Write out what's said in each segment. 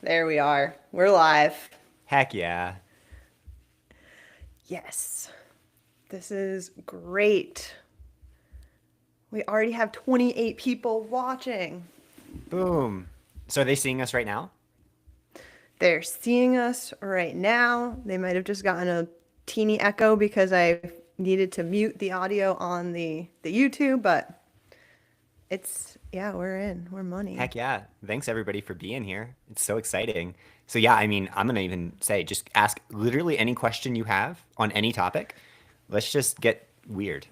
There we are. We're live. Heck yeah. Yes. This is great. We already have 28 people watching. Boom. So are they seeing us right now? They're seeing us right now. They might have just gotten a teeny echo because I needed to mute the audio on the YouTube, but yeah, we're in. We're money. Heck yeah. Thanks everybody for being here. It's so exciting. So yeah, I mean, I'm gonna even say just ask literally any question you have on any topic. Let's just get weird.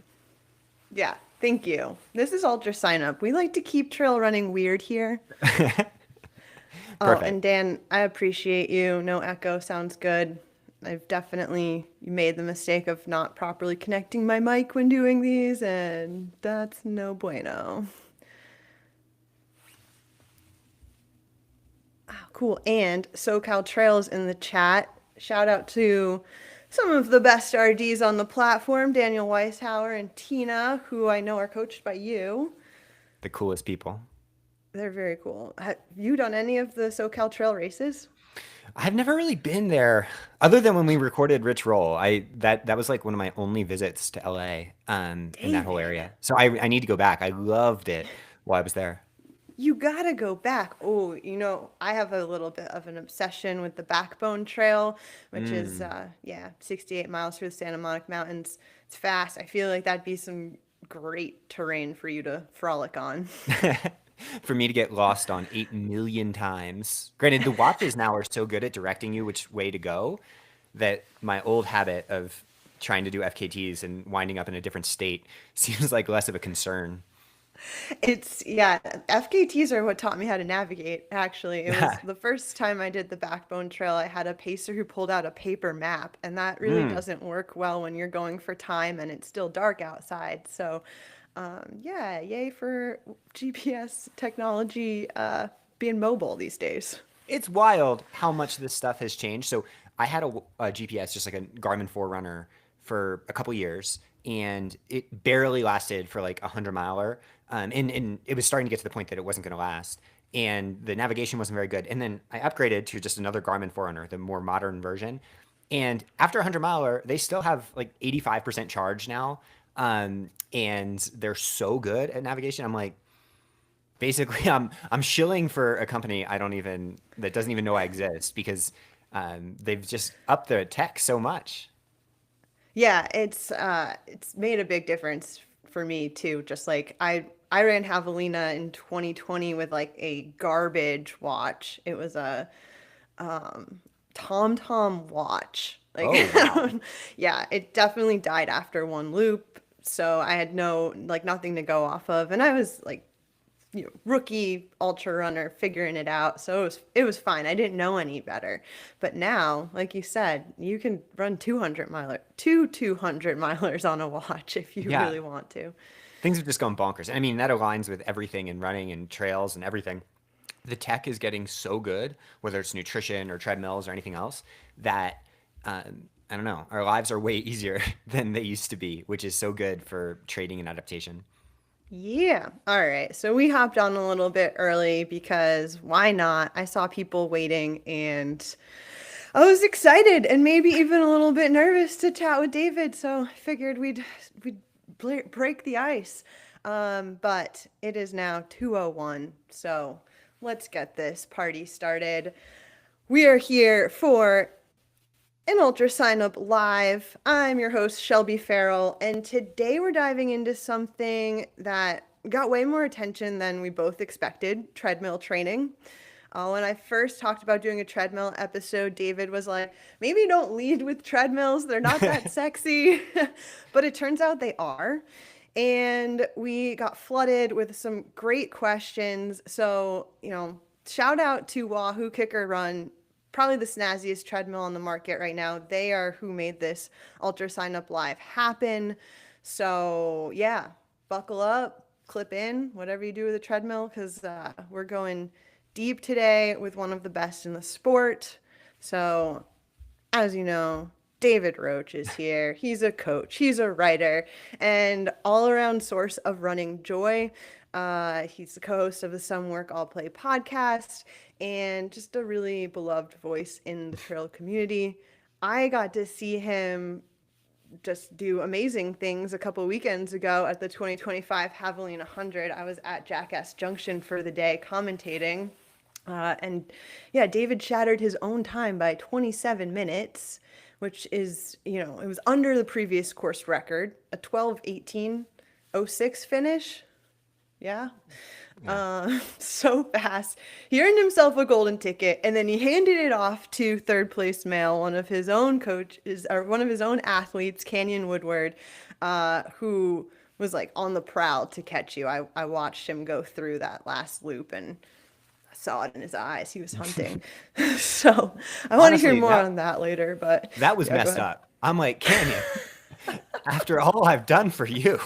Yeah, thank you. This is UltraSignup. We like to keep trail running weird here. Oh, Perfect. and Dan, I appreciate you. No echo sounds good. I've definitely made the mistake of not properly connecting my mic when doing these, and that's no bueno. Oh, cool. And SoCal Trails in the chat. Shout out to some of the best RDs on the platform, Daniel Weishauer and Tina, who I know are coached by you. The coolest people. They're very cool. Have you done any of the SoCal Trail races? I've never really been there other than when we recorded Rich Roll. That was like one of my only visits to LA in that whole David. area. So I need to go back. I loved it while I was there. You gotta go back. Oh, I have a little bit of an obsession with the Backbone Trail, which is, Mm. 68 miles through the Santa Monica Mountains. It's fast. I feel like that'd be some great terrain for you to frolic on. For me to get lost on 8 million times. Granted, the watches now are so good at directing you which way to go that my old habit of trying to do FKTs and winding up in a different state seems like less of a concern. Yeah, FKTs are what taught me how to navigate, actually. It was the first time I did the Backbone Trail, I had a pacer who pulled out a paper map, and that really Mm. doesn't work well when you're going for time and it's still dark outside. So, yeah, yay for GPS technology being mobile these days. It's wild how much this stuff has changed. So I had a GPS, just like a Garmin Forerunner, for a couple years, and it barely lasted for like 100 miler. And it was starting to get to the point that it wasn't going to last. And the navigation wasn't very good. And then I upgraded to just another Garmin Forerunner, the more modern version. And after a 100 miler, they still have like 85% charge now. And they're so good at navigation. I'm like, basically I'm shilling for a company I don't even that doesn't even know I exist because they've just upped their tech so much. Yeah, it's made a big difference for me too. Just like I ran Javelina in 2020 with like a garbage watch. It was a TomTom watch. Like, Oh wow. yeah, it definitely died after one loop. So I had nothing to go off of. And I was like, rookie ultra runner figuring it out. So it was fine. I didn't know any better. But now, like you said, you can run 200 milers on a watch if you Yeah, really want to. things have just gone bonkers. I mean, that aligns with everything in running and trails and everything. The tech is getting so good, whether it's nutrition or treadmills or anything else, that I don't know, our lives are way easier than they used to be, which is so good for trading and adaptation. Yeah. All right. So we hopped on a little bit early because why not? I saw people waiting and I was excited and maybe even a little bit nervous to chat with David. So I figured we'd break the ice. But it is now 2:01. So let's get this party started. We are here for an Ultra Sign Up Live. I'm your host, Shelby Farrell, and today we're diving into something that got way more attention than we both expected: treadmill training. When I first talked about doing a treadmill episode, David was like, maybe don't lead with treadmills, they're not that sexy. But it turns out they are. And we got flooded with some great questions. So, shout out to Wahoo Kicker Run, probably the snazziest treadmill on the market right now. They are who made this Ultra Sign Up Live happen. So, yeah, buckle up, clip in, whatever you do with a treadmill, because we're going deep today with one of the best in the sport. So, as you know, David Roche is here. He's a coach, he's a writer, and all around source of running joy. He's the co-host of the Some Work All Play podcast and just a really beloved voice in the trail community. I got to see him just do amazing things a couple weekends ago at the 2025 Javelina 100. I was at Jackass Junction for the day commentating. And yeah, David shattered his own time by 27 minutes, which is, it was under the previous course record, a 12:18:06 finish. Yeah. Yeah. So fast. He earned himself a golden ticket and then he handed it off to third place male, one of his own coaches or one of his own athletes, Canyon Woodward, who was like on the prowl to catch you. I watched him go through that last loop and I saw it in his eyes. He was hunting. So I want to hear Honestly, more that on that later, but that was yeah, go messed ahead. up. I'm like, Canyon, after all I've done for you,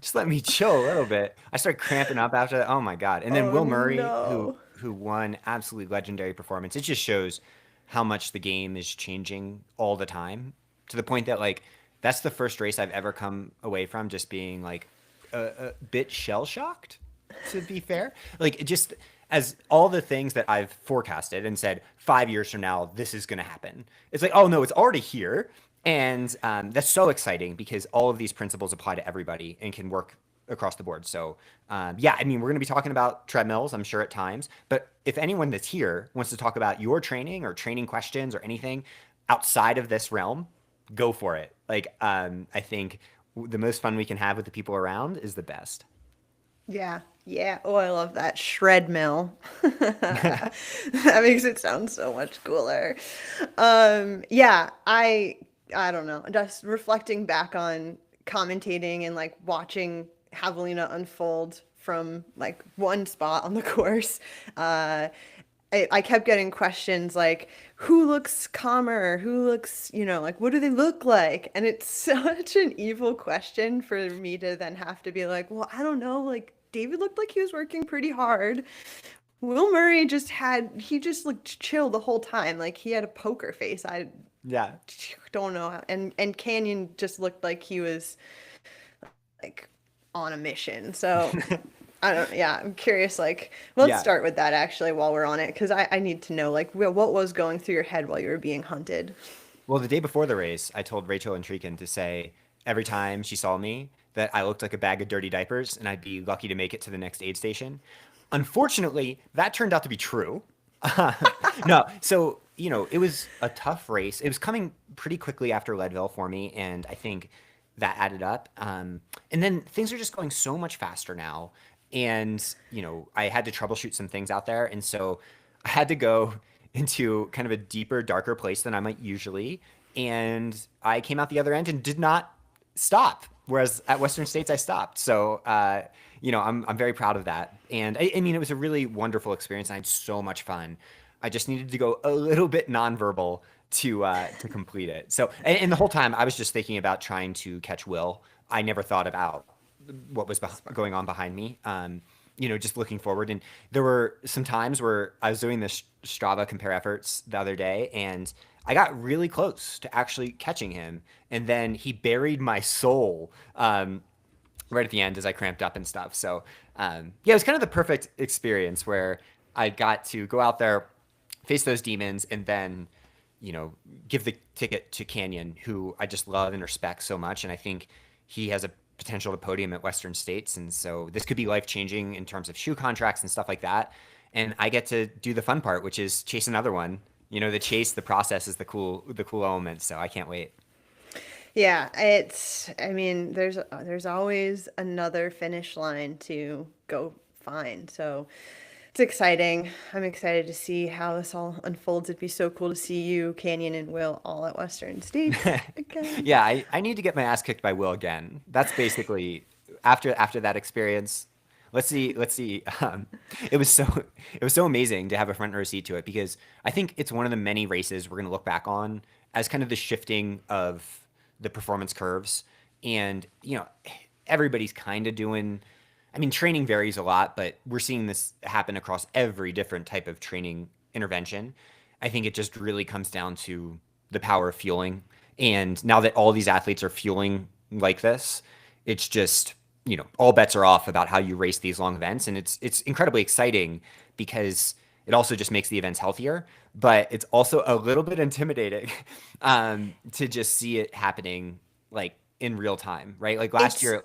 just let me chill a little bit. I started cramping up after that. Oh my God. And then Oh Will Murray, who no. who won absolutely legendary performance. It just shows how much the game is changing all the time to the point that like that's the first race I've ever come away from just being like a bit shell shocked, to be fair. Like it just as all the things that I've forecasted and said 5 years from now, this is going to happen. It's like, oh no, it's already here. And that's so exciting because all of these principles apply to everybody and can work across the board. So, yeah, I mean, we're going to be talking about treadmills, I'm sure, at times. But if anyone that's here wants to talk about your training or training questions or anything outside of this realm, go for it. Like, I think the most fun we can have with the people around is the best. Yeah, yeah. Oh, I love that treadmill. That makes it sound so much cooler. Yeah, I don't know. Just reflecting back on commentating and like watching Javelina unfold from like one spot on the course. Uh, I kept getting questions like, who looks calmer? Who looks, like, what do they look like? And it's such an evil question for me to then have to be like, well, I don't know. Like, David looked like he was working pretty hard. Will Murray he just looked chill the whole time. Like, he had a poker face. I Yeah. don't know. And Canyon just looked like he was like on a mission. So I don't, yeah, I'm curious. Like, let's Yeah. start with that actually while we're on it, because I need to know, like, what was going through your head while you were being hunted? Well, the day before the race, I told Rachel and Trekin to say every time she saw me that I looked like a bag of dirty diapers and I'd be lucky to make it to the next aid station. Unfortunately, that turned out to be true. No, so, it was a tough race. It was coming pretty quickly after Leadville for me, and I think that added up. And then things are just going so much faster now. And, I had to troubleshoot some things out there. And so I had to go into kind of a deeper, darker place than I might usually. And I came out the other end and did not stop. Whereas at Western States, I stopped. So, I'm very proud of that. And I mean, it was a really wonderful experience. And I had so much fun. I just needed to go a little bit nonverbal to complete it. So, and the whole time I was just thinking about trying to catch Will. I never thought about what was going on behind me. Just looking forward. And there were some times where I was doing this Strava compare efforts the other day, and I got really close to actually catching him. And then he buried my soul right at the end as I cramped up and stuff. So, yeah, it was kind of the perfect experience where I got to go out there, face those demons, and then, give the ticket to Canyon, who I just love and respect so much. And I think he has a potential to podium at Western States. And so this could be life changing in terms of shoe contracts and stuff like that. And I get to do the fun part, which is chase another one. The chase, the process is the cool element. So I can't wait. Yeah, I mean, there's always another finish line to go find. So it's exciting. I'm excited to see how this all unfolds. It'd be so cool to see you, Canyon, and Will all at Western States again. Yeah, I need to get my ass kicked by Will again. That's basically after that experience. Let's see. It was so amazing to have a front row seat to it because I think it's one of the many races we're going to look back on as kind of the shifting of the performance curves, and everybody's kind of doing. I mean, training varies a lot, but we're seeing this happen across every different type of training intervention. I think it just really comes down to the power of fueling. And now that all these athletes are fueling like this, it's just, all bets are off about how you race these long events, and it's incredibly exciting because it also just makes the events healthier, but it's also a little bit intimidating to just see it happening like in real time, right? Like last It's year,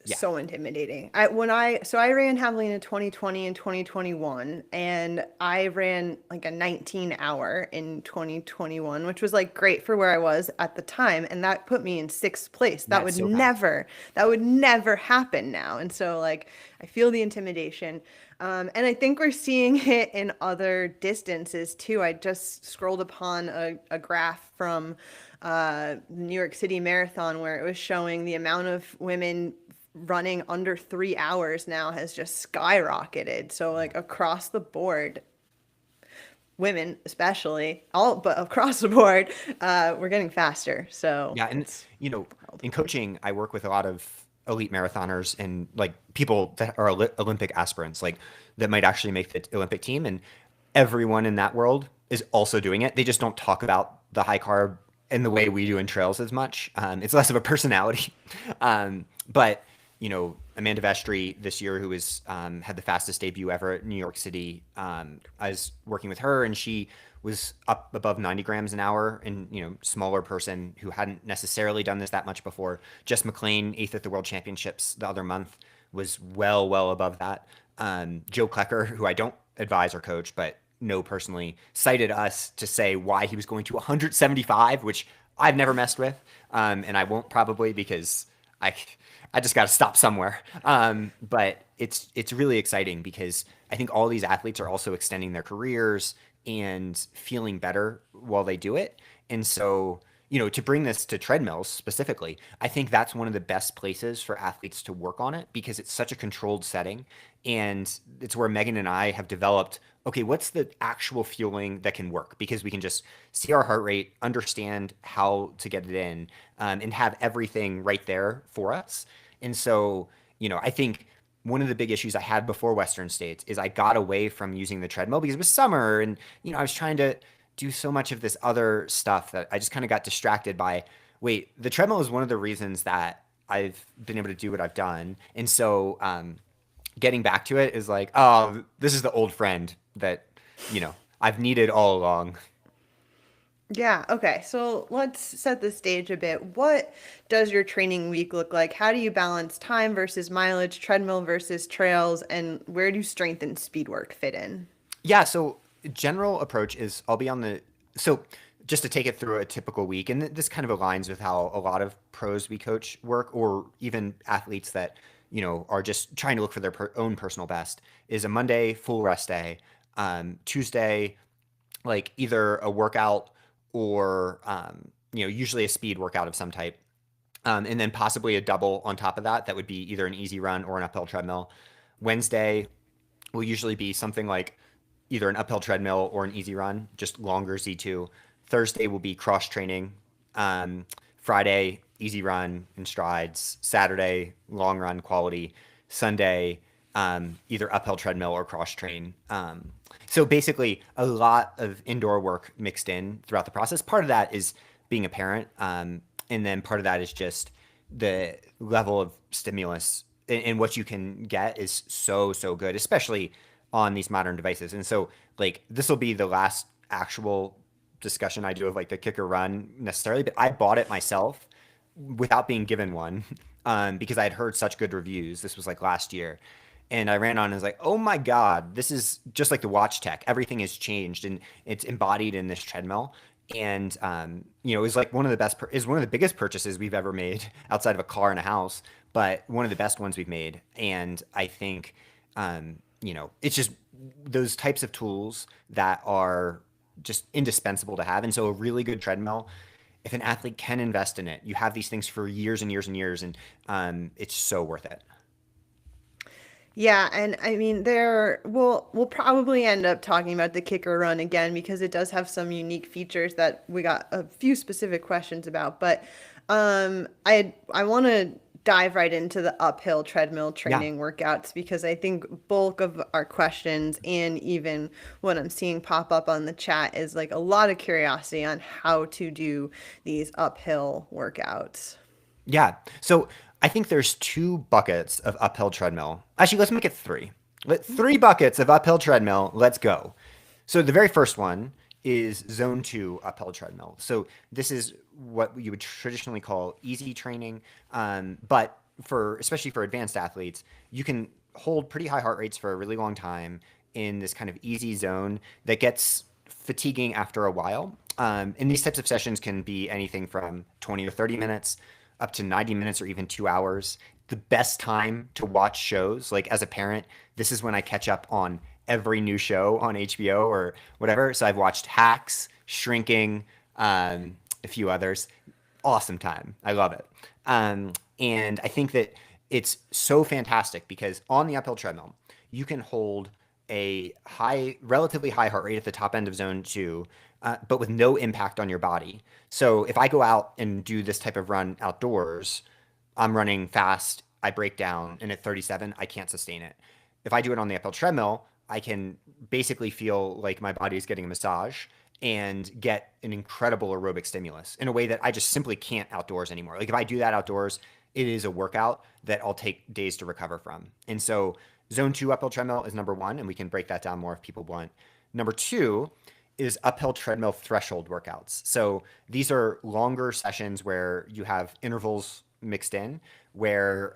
yeah, so intimidating. I ran heavily in 2020 and 2021, and I ran like a 19 hour in 2021, which was like great for where I was at the time, and that put me in sixth place. that's so fast. That would never happen now. And so like I feel the intimidation. And I think we're seeing it in other distances too. I just scrolled upon a graph from New York City Marathon where it was showing the amount of women running under 3 hours now has just skyrocketed. So like across the board, women especially, all but across the board, we're getting faster. So Yeah, and it's wild. in coaching, I work with a lot of elite marathoners and like people that are Olympic aspirants, like that might actually make the Olympic team, and everyone in that world is also doing it. They just don't talk about the high carb in the way we do in trails as much. It's less of a personality, but Amanda Vestry this year, who was had the fastest debut ever at New York City. I was working with her, and she was up above 90 grams an hour, and smaller person who hadn't necessarily done this that much before. Jess McLean, eighth at the World Championships the other month, was well above that. Joe Klecker, who I don't advise or coach, but know personally, cited us to say why he was going to 175, which I've never messed with, and I won't probably because I I just got to stop somewhere. But it's really exciting because I think all these athletes are also extending their careers and feeling better while they do it. And so, to bring this to treadmills specifically, I think that's one of the best places for athletes to work on it because it's such a controlled setting. And it's where Megan and I have developed, okay, what's the actual fueling that can work? Because we can just see our heart rate, understand how to get it in, and have everything right there for us. And so, I think one of the big issues I had before Western States is I got away from using the treadmill because it was summer and, I was trying to do so much of this other stuff that I just kind of got distracted by, wait, the treadmill is one of the reasons that I've been able to do what I've done. And so, getting back to it is like, oh, this is the old friend that, I've needed all along. Yeah, okay. So let's set the stage a bit. What does your training week look like? How do you balance time versus mileage, treadmill versus trails, and where do strength and speed work fit in? Yeah, so general approach is I'll be on the so just to take it through a typical week, and this kind of aligns with how a lot of pros we coach work, or even athletes that are just trying to look for their own personal best. Is a Monday full rest day, Tuesday like either a workout or usually a speed workout of some type, and then possibly a double on top of that. That would be either an easy run or an uphill treadmill. Wednesday will usually be something like either an uphill treadmill or an easy run, just longer Z2. Thursday will be cross training. Friday, easy run and strides. Saturday, long run quality. Sunday, either uphill treadmill or cross train. So basically, a lot of indoor work mixed in throughout the process. Part of that is being a parent, and then part of that is just the level of stimulus and what you can get is so good, especially on these modern devices. And so, like, this will be the last actual discussion I do of like the kicker run necessarily, but I bought it myself without being given one, because I had heard such good reviews. This was like last year. And I ran on and was like, oh my God, this is just like the watch tech. Everything has changed and it's embodied in this treadmill. And, it was like one of the is one of the biggest purchases we've ever made outside of a car and a house, but one of the best ones we've made. And I think, it's just those types of tools that are just indispensable to have. And so a really good treadmill, if an athlete can invest in it, you have these things for years and years and years, and it's so worth it. Yeah, and I mean there we'll probably end up talking about the kicker run again because it does have some unique features that we got a few specific questions about. But I want to dive right into the uphill treadmill Yeah. training workouts because I think bulk of our questions and even what I'm seeing pop up on the chat is like a lot of curiosity on how to do these uphill workouts. Yeah. So I think there's two buckets of uphill treadmill. Actually, let's make it three. Three buckets of uphill treadmill. Let's go. So the very first one is zone two uphill treadmill. So this is what you would traditionally call easy training, but for especially for advanced athletes, you can hold pretty high heart rates for a really long time in this kind of easy zone that gets fatiguing after a while. And these types of sessions can be anything from 20 or 30 minutes up to 90 minutes or even 2 hours. The best time to watch shows, like as a parent, this is when I catch up on every new show on HBO or whatever. So I've watched Hacks, Shrinking, a few others. Awesome time. I love it. And I think that it's so fantastic because on the uphill treadmill, you can hold a relatively high heart rate at the top end of zone two, but with no impact on your body. So if I go out and do this type of run outdoors, I'm running fast, I break down, and at 37, I can't sustain it. If I do it on the uphill treadmill, I can basically feel like my body is getting a massage and get an incredible aerobic stimulus in a way that I just simply can't outdoors anymore. Like if I do that outdoors, it is a workout that I'll take days to recover from. And so zone two uphill treadmill is number one, and we can break that down more if people want. Number two is uphill treadmill threshold workouts. So these are longer sessions where you have intervals mixed in, where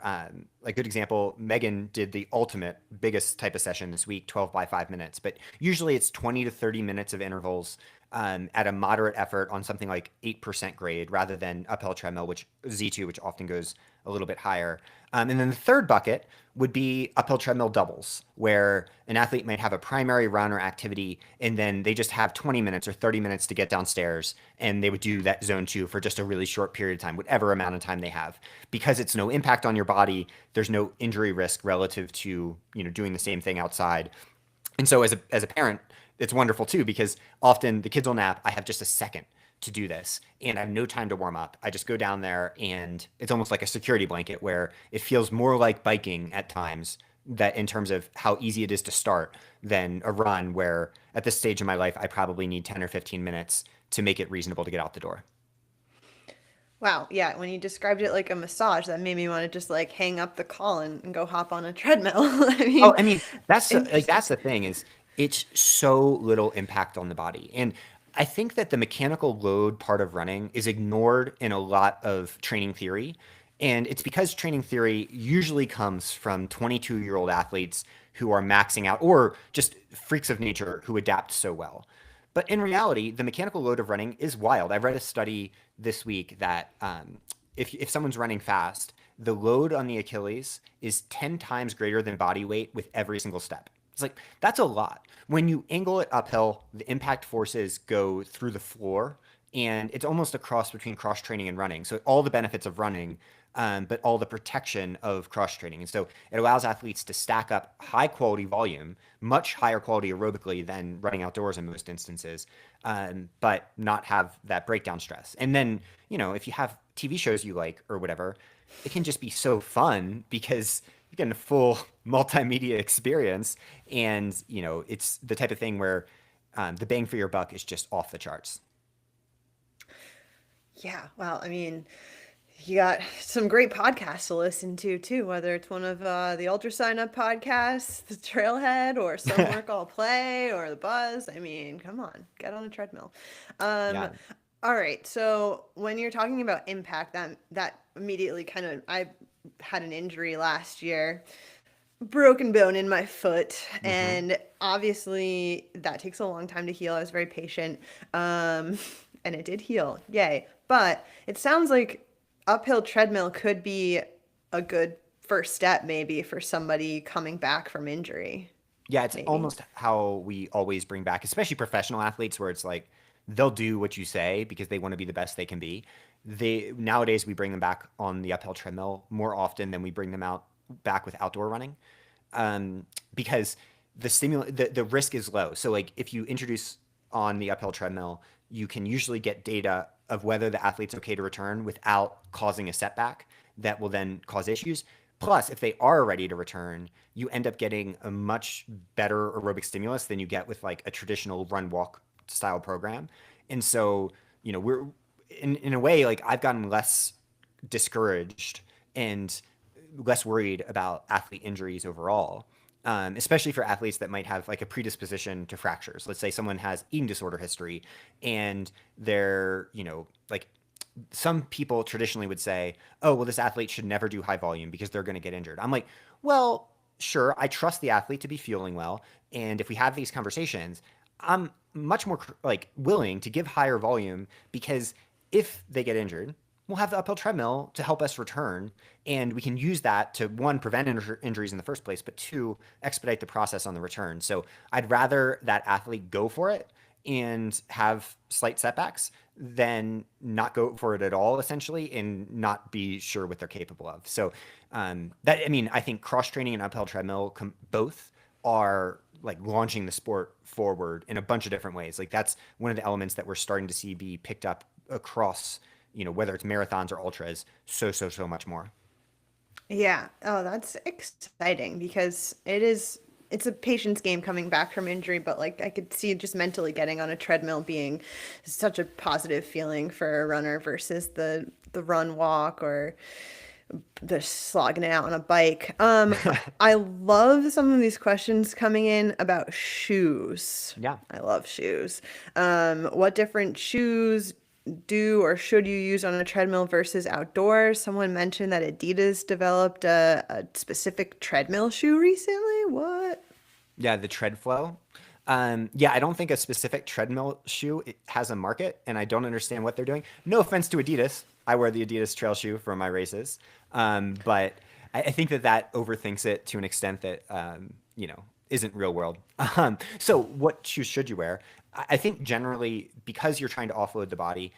a good example, Megan did the ultimate biggest type of session this week, 12 by 5 minutes, but usually it's 20 to 30 minutes of intervals at a moderate effort on something like 8% grade rather than uphill treadmill, which Z2, which often goes a little bit higher. And then the third bucket would be uphill treadmill doubles, where an athlete might have a primary run or activity, and then they just have 20 minutes or 30 minutes to get downstairs, and they would do that zone two for just a really short period of time, whatever amount of time they have. Because it's no impact on your body, there's no injury risk relative to, doing the same thing outside. And so as a parent, it's wonderful too, because often the kids will nap. I have just a second to do this and I have no time to warm up. I just go down there and it's almost like a security blanket where it feels more like biking at times, that in terms of how easy it is to start, than a run where at this stage in my life, I probably need 10 or 15 minutes to make it reasonable to get out the door. Wow, yeah, when you described it like a massage, that made me want to just like hang up the call and go hop on a treadmill. I Oh, mean, I mean, interesting. that's the thing is it's so little impact on the body. And I think that the mechanical load part of running is ignored in a lot of training theory. And it's because training theory usually comes from 22-year-old athletes who are maxing out or just freaks of nature who adapt so well. But in reality, the mechanical load of running is wild. I read a study this week that if someone's running fast, the load on the Achilles is 10 times greater than body weight with every single step. It's like, that's a lot. When you angle it uphill, the impact forces go through the floor, and it's almost a cross between cross training and running. So, all the benefits of running, but all the protection of cross training. And so, it allows athletes to stack up high quality volume, much higher quality aerobically than running outdoors in most instances, but not have that breakdown stress. And then, if you have TV shows you like or whatever, it can just be so fun because you're getting a full multimedia experience, and it's the type of thing where the bang for your buck is just off the charts. Yeah, well, I mean, you got some great podcasts to listen to too, whether it's one of the UltraSignup podcasts, the Trailhead, or Some Work All Play, or the Buzz. I mean, come on, get on a treadmill. Um, Yeah. all right, so when you're talking about impact, that immediately kind of I had an injury last year, broken bone in my foot, Hmm. and obviously that takes a long time to heal. I was very patient, um, and it did heal, yay. But it sounds like uphill treadmill could be a good first step maybe for somebody coming back from injury, Yeah, it's maybe. almost how we always bring back, especially professional athletes, where it's like they'll do what you say because they want to be the best they can be. They nowadays we bring them back on the uphill treadmill more often than we bring them out back with outdoor running, because the risk is low. So like if you introduce on the uphill treadmill, you can usually get data of whether the athlete's okay to return without causing a setback that will then cause issues. Plus, if they are ready to return, you end up getting a much better aerobic stimulus than you get with like a traditional run walk style program. And so, we're in a way like I've gotten less discouraged and less worried about athlete injuries overall. Especially for athletes that might have like a predisposition to fractures. Let's say someone has eating disorder history and they're, like some people traditionally would say, oh, well, this athlete should never do high volume because they're going to get injured. I'm like, well, sure, I trust the athlete to be fueling well. And if we have these conversations, I'm much more like willing to give higher volume because if they get injured, we'll have the uphill treadmill to help us return. And we can use that to one, prevent injuries in the first place, but two, expedite the process on the return. So I'd rather that athlete go for it and have slight setbacks than not go for it at all, essentially, and not be sure what they're capable of. So I think cross training and uphill treadmill both are like launching the sport forward in a bunch of different ways. Like that's one of the elements that we're starting to see be picked up across, whether it's marathons or ultras, so much more. Yeah. Oh, that's exciting because it's a patience game coming back from injury, but like I could see just mentally getting on a treadmill being such a positive feeling for a runner versus the run walk or the slogging it out on a bike. I love some of these questions coming in about shoes. Yeah. I love shoes. What different shoes do or should you use on a treadmill versus outdoors? Someone mentioned that Adidas developed a specific treadmill shoe recently. What? Yeah, the tread flow. Yeah, I don't think a specific treadmill shoe has a market, and I don't understand what they're doing. No offense to Adidas. I wear the Adidas trail shoe for my races. But I think that overthinks it to an extent that, isn't real world. So what shoes should you wear? I think generally, because you're trying to offload the body,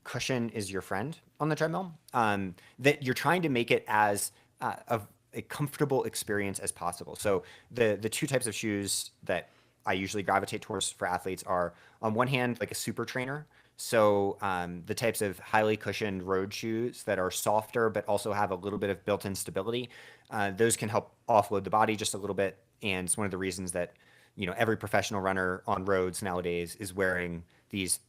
cushion is your friend on the treadmill. That you're trying to make it as of a comfortable experience as possible. So the two types of shoes that I usually gravitate towards for athletes are, on one hand, like a super trainer. So the types of highly cushioned road shoes that are softer but also have a little bit of built-in stability, those can help offload the body just a little bit. And it's one of the reasons that every professional runner on roads nowadays is wearing these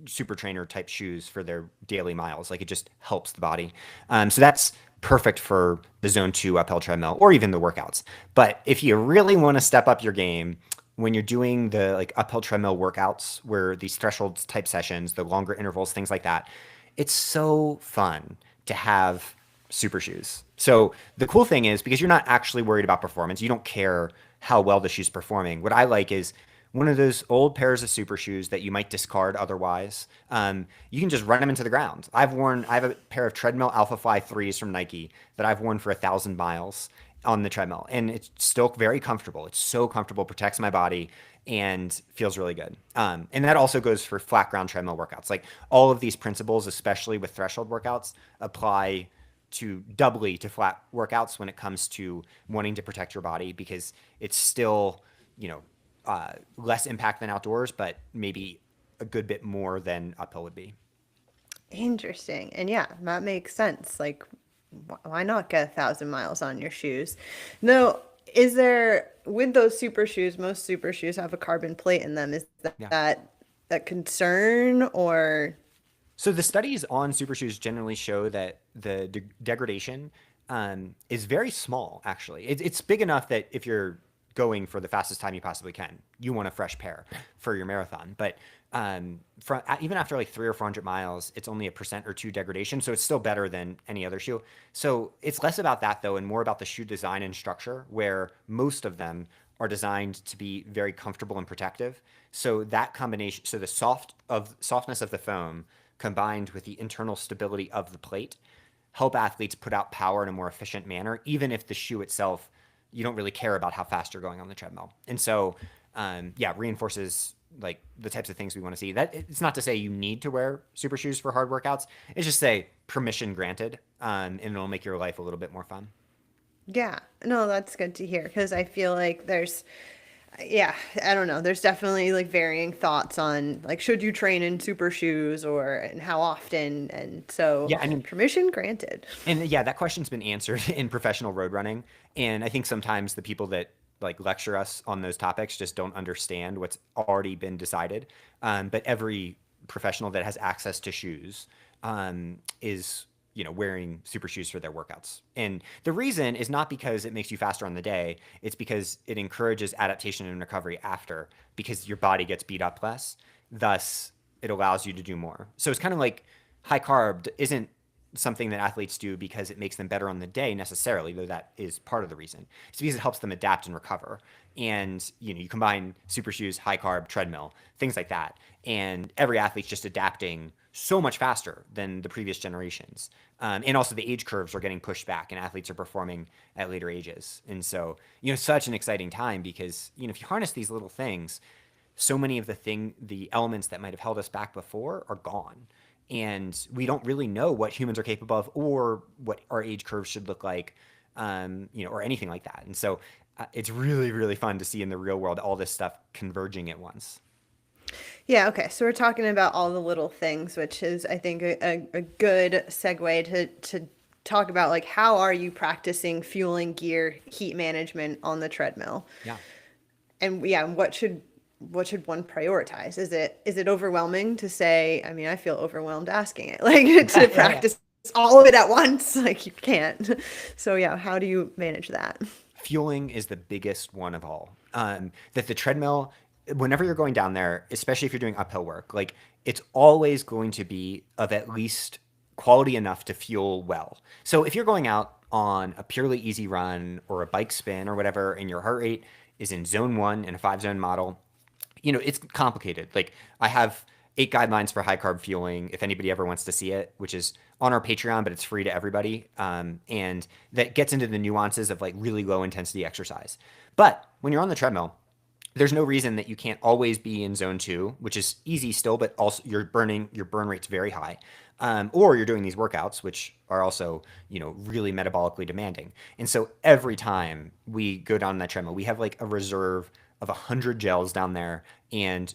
super trainer type shoes for their daily miles. Like it just helps the body. So that's perfect for the zone 2 uphill treadmill or even the workouts. But if you really want to step up your game, when you're doing the like uphill treadmill workouts where these threshold type sessions, the longer intervals, things like that, it's so fun to have super shoes. So the cool thing is, because you're not actually worried about performance, you don't care how well the shoe's performing. What I like is one of those old pairs of super shoes that you might discard otherwise. You can just run them into the ground. I have a pair of Treadmill Alpha Fly 3s from Nike that I've worn for 1,000 miles on the treadmill, and it's still very comfortable. It's so comfortable, protects my body, and feels really good. And that also goes for flat ground treadmill workouts. Like all of these principles, especially with threshold workouts, apply to doubly to flat workouts when it comes to wanting to protect your body, because it's still, less impact than outdoors, but maybe a good bit more than uphill would be. Interesting. And yeah, that makes sense. Like, why not get 1,000 miles on your shoes? No, is there, with those super shoes, most super shoes have a carbon plate in them. Is Yeah. that a concern or? So the studies on super shoes generally show that the degradation is very small. Actually, it's big enough that if you're going for the fastest time you possibly can, you want a fresh pair for your marathon. But even after like 300 or 400 miles, it's only 1% or 2% degradation, so it's still better than any other shoe. So it's less about that though, and more about the shoe design and structure, where most of them are designed to be very comfortable and protective. So that combination, so the softness of the foam combined with the internal stability of the plate help athletes put out power in a more efficient manner, even if the shoe itself, you don't really care about how fast you're going on the treadmill. And so, yeah, reinforces like the types of things we want to see. That it's not to say you need to wear super shoes for hard workouts. It's just say permission granted, and it'll make your life a little bit more fun. Yeah, no, that's good to hear because I feel like yeah, I don't know. There's definitely like varying thoughts on like should you train in super shoes or and how often, and so Yeah, I mean, permission granted. and yeah, that question's been answered in professional road running. And I think sometimes the people that like lecture us on those topics just don't understand what's already been decided. But every professional that has access to shoes is wearing super shoes for their workouts. And the reason is not because it makes you faster on the day, it's because it encourages adaptation and recovery after, because your body gets beat up less. Thus, it allows you to do more. So it's kind of like high carb isn't something that athletes do because it makes them better on the day necessarily, though that is part of the reason. It's because it helps them adapt and recover. And you combine super shoes, high carb, treadmill, things like that, and every athlete's just adapting so much faster than the previous generations. And also the age curves are getting pushed back, and athletes are performing at later ages. And so, such an exciting time because if you harness these little things, so many of the elements that might have held us back before are gone. And we don't really know what humans are capable of or what our age curves should look like, or anything like that. And so it's really, really fun to see in the real world all this stuff converging at once. Yeah, okay. So we're talking about all the little things, which is, I think, a good segue to talk about like how are you practicing fueling gear heat management on the treadmill? Yeah. And yeah, what should one prioritize? Is it overwhelming to say, I mean, I feel overwhelmed asking it, like to Yeah, yeah. practice all of it at once? Like you can't. So yeah, how do you manage that? Fueling is the biggest one of all. That the treadmill, whenever you're going down there, especially if you're doing uphill work, like it's always going to be of at least quality enough to fuel well. So if you're going out on a purely easy run or a bike spin or whatever, and your heart rate is in zone one in a 5 zone model, it's complicated. Like I have 8 guidelines for high carb fueling if anybody ever wants to see it, which is on our Patreon, but it's free to everybody. And that gets into the nuances of like really low intensity exercise. But when you're on the treadmill, there's no reason that you can't always be in zone two, which is easy still, but also your burn rate's very high. Or you're doing these workouts, which are also, really metabolically demanding. And so every time we go down that treadmill, we have like a reserve of 100 gels down there. And,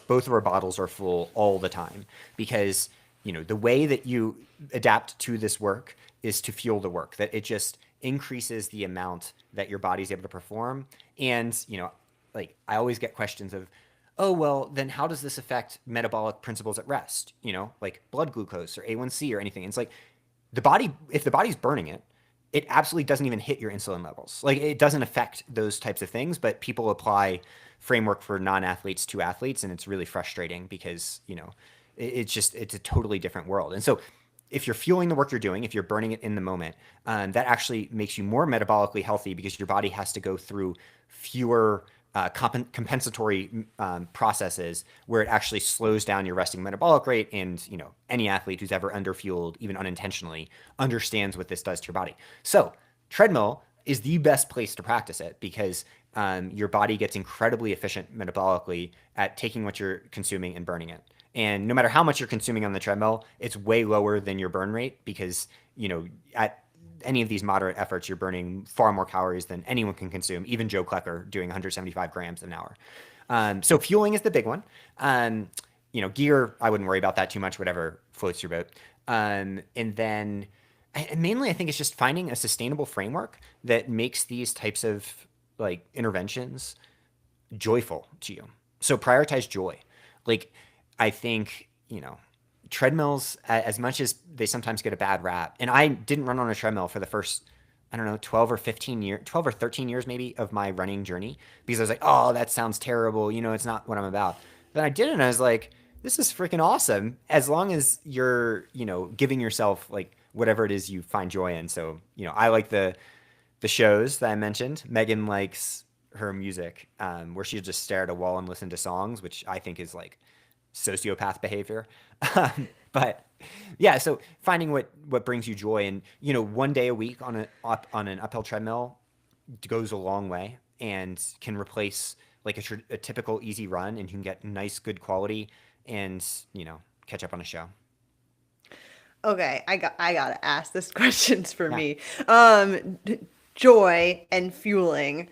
both of our bottles are full all the time because, the way that you adapt to this work is to fuel the work, that it just increases the amount that your body's able to perform. And, like I always get questions of, oh, well, then how does this affect metabolic principles at rest? Like blood glucose or A1C or anything. And it's like if the body's burning it, it absolutely doesn't even hit your insulin levels. Like it doesn't affect those types of things, but people apply framework for non-athletes to athletes. And it's really frustrating because, it's a totally different world. And so if you're fueling the work you're doing, if you're burning it in the moment, that actually makes you more metabolically healthy because your body has to go through fewer compensatory processes where it actually slows down your resting metabolic rate. And any athlete who's ever underfueled, even unintentionally, understands what this does to your body. So treadmill is the best place to practice it because your body gets incredibly efficient metabolically at taking what you're consuming and burning it. And no matter how much you're consuming on the treadmill, it's way lower than your burn rate because at any of these moderate efforts, you're burning far more calories than anyone can consume, even Joe Klecker doing 175 grams an hour. So fueling is the big one. Gear, I wouldn't worry about that too much, whatever floats your boat. And then mainly, I think it's just finding a sustainable framework that makes these types of like interventions joyful to you. So prioritize joy. Like I think, treadmills, as much as they sometimes get a bad rap, and I didn't run on a treadmill for the first, I don't know, 12 or 13 years maybe of my running journey because I was like, oh, that sounds terrible. It's not what I'm about. Then I did it and I was like, this is freaking awesome. As long as you're, giving yourself like whatever it is you find joy in. So, I like the shows that I mentioned. Megan likes her music, where she'll just stare at a wall and listen to songs, which I think is like sociopath behavior. But yeah, so finding what brings you joy, and one day a week on an uphill treadmill goes a long way and can replace like a typical easy run, and you can get nice good quality and catch up on a show. Okay, I gotta ask this question's for Yeah. me. Joy and fueling.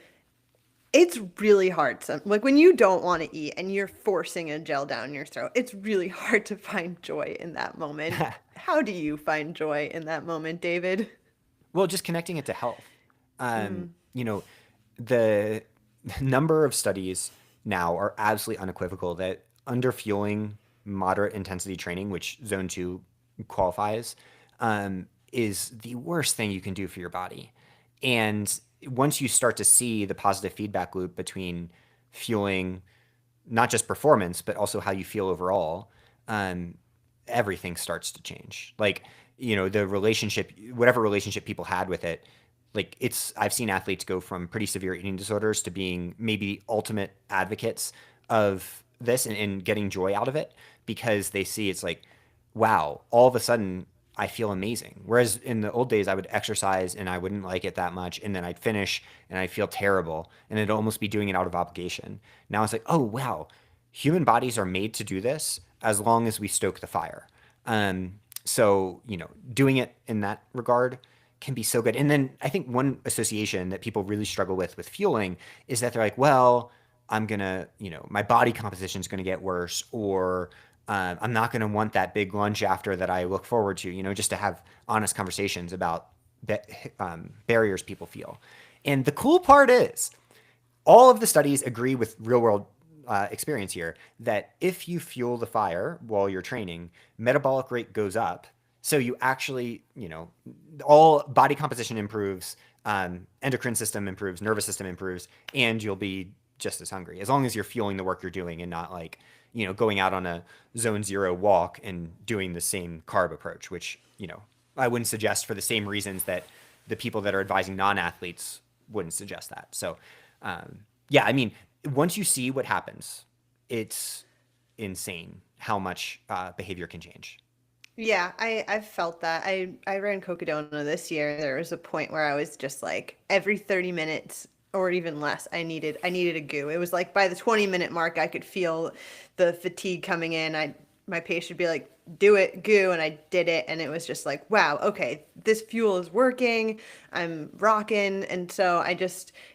It's really hard. Like when you don't want to eat and you're forcing a gel down your throat, it's really hard to find joy in that moment. How do you find joy in that moment, David? Well, just connecting it to health. The number of studies now are absolutely unequivocal that underfueling moderate intensity training, which zone two qualifies, is the worst thing you can do for your body. And once you start to see the positive feedback loop between fueling not just performance, but also how you feel overall, um, everything starts to change. Like, the relationship, whatever relationship people had with it, like I've seen athletes go from pretty severe eating disorders to being maybe ultimate advocates of this and getting joy out of it because they see it's like, wow, all of a sudden I feel amazing. Whereas in the old days, I would exercise and I wouldn't like it that much. And then I'd finish and I'd feel terrible. And I'd almost be doing it out of obligation. Now it's like, oh, wow, human bodies are made to do this as long as we stoke the fire. So, doing it in that regard can be so good. And then I think one association that people really struggle with fueling is that they're like, well, I'm going to, my body composition is going to get worse, or I'm not going to want that big lunch after that I look forward to, just to have honest conversations about barriers people feel. And the cool part is all of the studies agree with real world experience here that if you fuel the fire while you're training, metabolic rate goes up. So you actually, all body composition improves, endocrine system improves, nervous system improves, and you'll be just as hungry as long as you're fueling the work you're doing and not like, going out on a zone zero walk and doing the same carb approach, which, I wouldn't suggest for the same reasons that the people that are advising non-athletes wouldn't suggest that. So, yeah, I mean, once you see what happens, it's insane how much behavior can change. Yeah, I've felt that. I ran Cocodona this year. There was a point where I was just like every 30 minutes or even less, I needed a goo. It was like by the 20-minute mark I could feel the fatigue coming in. My pace would be like, do it, goo, and I did it, and it was just like, wow, okay, this fuel is working. I'm rocking. And so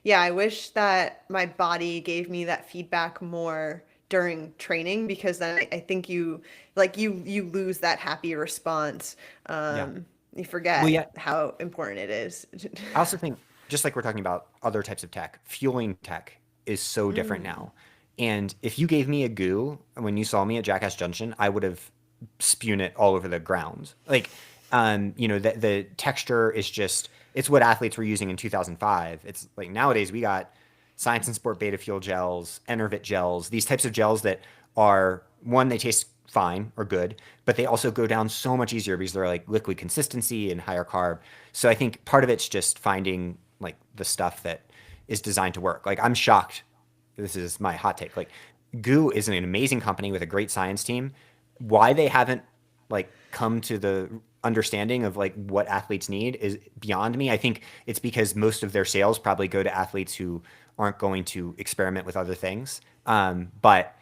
yeah, I wish that my body gave me that feedback more during training, because then I think you lose that happy response. Yeah. You Well, forget yeah, how important it is. I also think, just like we're talking about other types of tech, fueling tech is so different Mm. now. And if you gave me a goo when you saw me at Jackass Junction, I would have spewed it all over the ground. Like, the texture is just, it's what athletes were using in 2005. It's like nowadays we got Science and Sport Beta Fuel gels, Enervit gels, these types of gels that are, one, they taste fine or good, but they also go down so much easier because they're like liquid consistency and higher carb. So I think part of it's just finding like the stuff that is designed to work. Like I'm shocked. This is my hot take. Like Goo is an amazing company with a great science team. Why they haven't like come to the understanding of like what athletes need is beyond me. I think it's because most of their sales probably go to athletes who aren't going to experiment with other things. But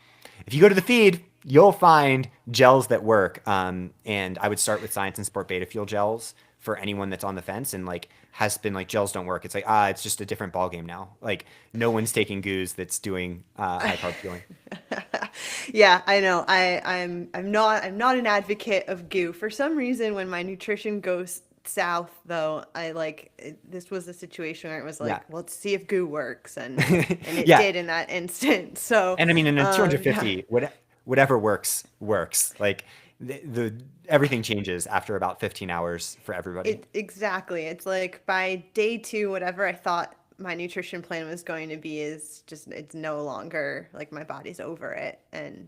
if you go to the feed, you'll find gels that work. And I would start with Science and Sport Beta Fuel gels for anyone that's on the fence and like has been like gels don't work. It's like, it's just a different ball game now. Like no one's taking goos that's doing high carb fueling. Yeah, I know. I'm not an advocate of goo. For some reason, when my nutrition goes south, though, this was a situation where it was Yeah. like, well, let's see if goo works, and it Yeah. did in that instant. So, And I mean, in a yeah. 250, whatever works, works. Like the everything changes after about 15 hours for everybody. Exactly. It's like by day two, whatever I thought my nutrition plan was going to be is just, it's no longer like my body's over it. And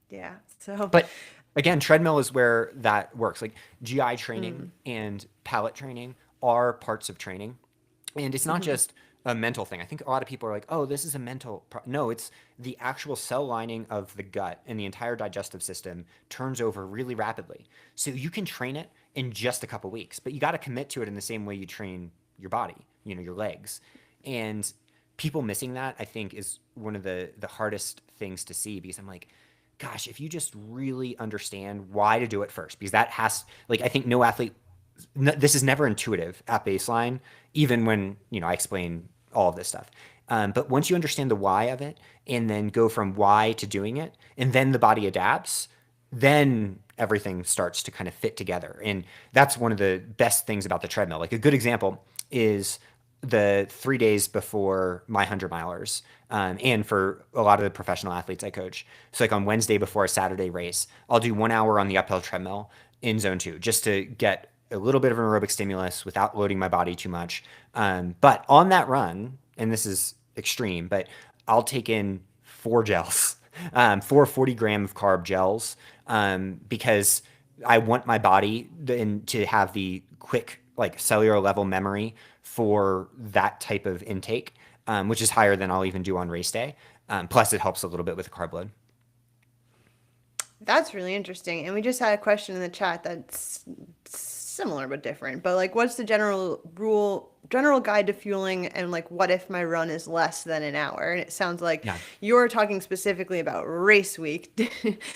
yeah, so But again, treadmill is where that works. Like GI training mm, and palate training are parts of training. And it's not hmm just a mental thing. I think a lot of people are like, oh, this is a No, it's the actual cell lining of the gut and the entire digestive system turns over really rapidly. So you can train it in just a couple weeks, but you got to commit to it in the same way you train your body, your legs. And people missing that, I think, is one of the hardest things to see because I'm like, gosh, if you just really understand why to do it first, because that has, like, I think no athlete, this is never intuitive at baseline, even when, I explain all of this stuff. But once you understand the why of it and then go from why to doing it, and then the body adapts, then everything starts to kind of fit together. And that's one of the best things about the treadmill. Like a good example is the 3 days before my 100 milers, and for a lot of the professional athletes I coach. So like on Wednesday before a Saturday race, I'll do 1 hour on the uphill treadmill, in zone 2 just to get a little bit of an aerobic stimulus without loading my body too much. But on that run, and this is extreme, but I'll take in 4 gels, 4 40-gram of carb gels, because I want my body to have the quick, like cellular level memory for that type of intake, which is higher than I'll even do on race day. Plus, it helps a little bit with the carb load. That's really interesting. And we just had a question in the chat that's similar but different. But like, what's the general guide to fueling? And like, what if my run is less than an hour? And it sounds like Yeah. you're talking specifically about race week,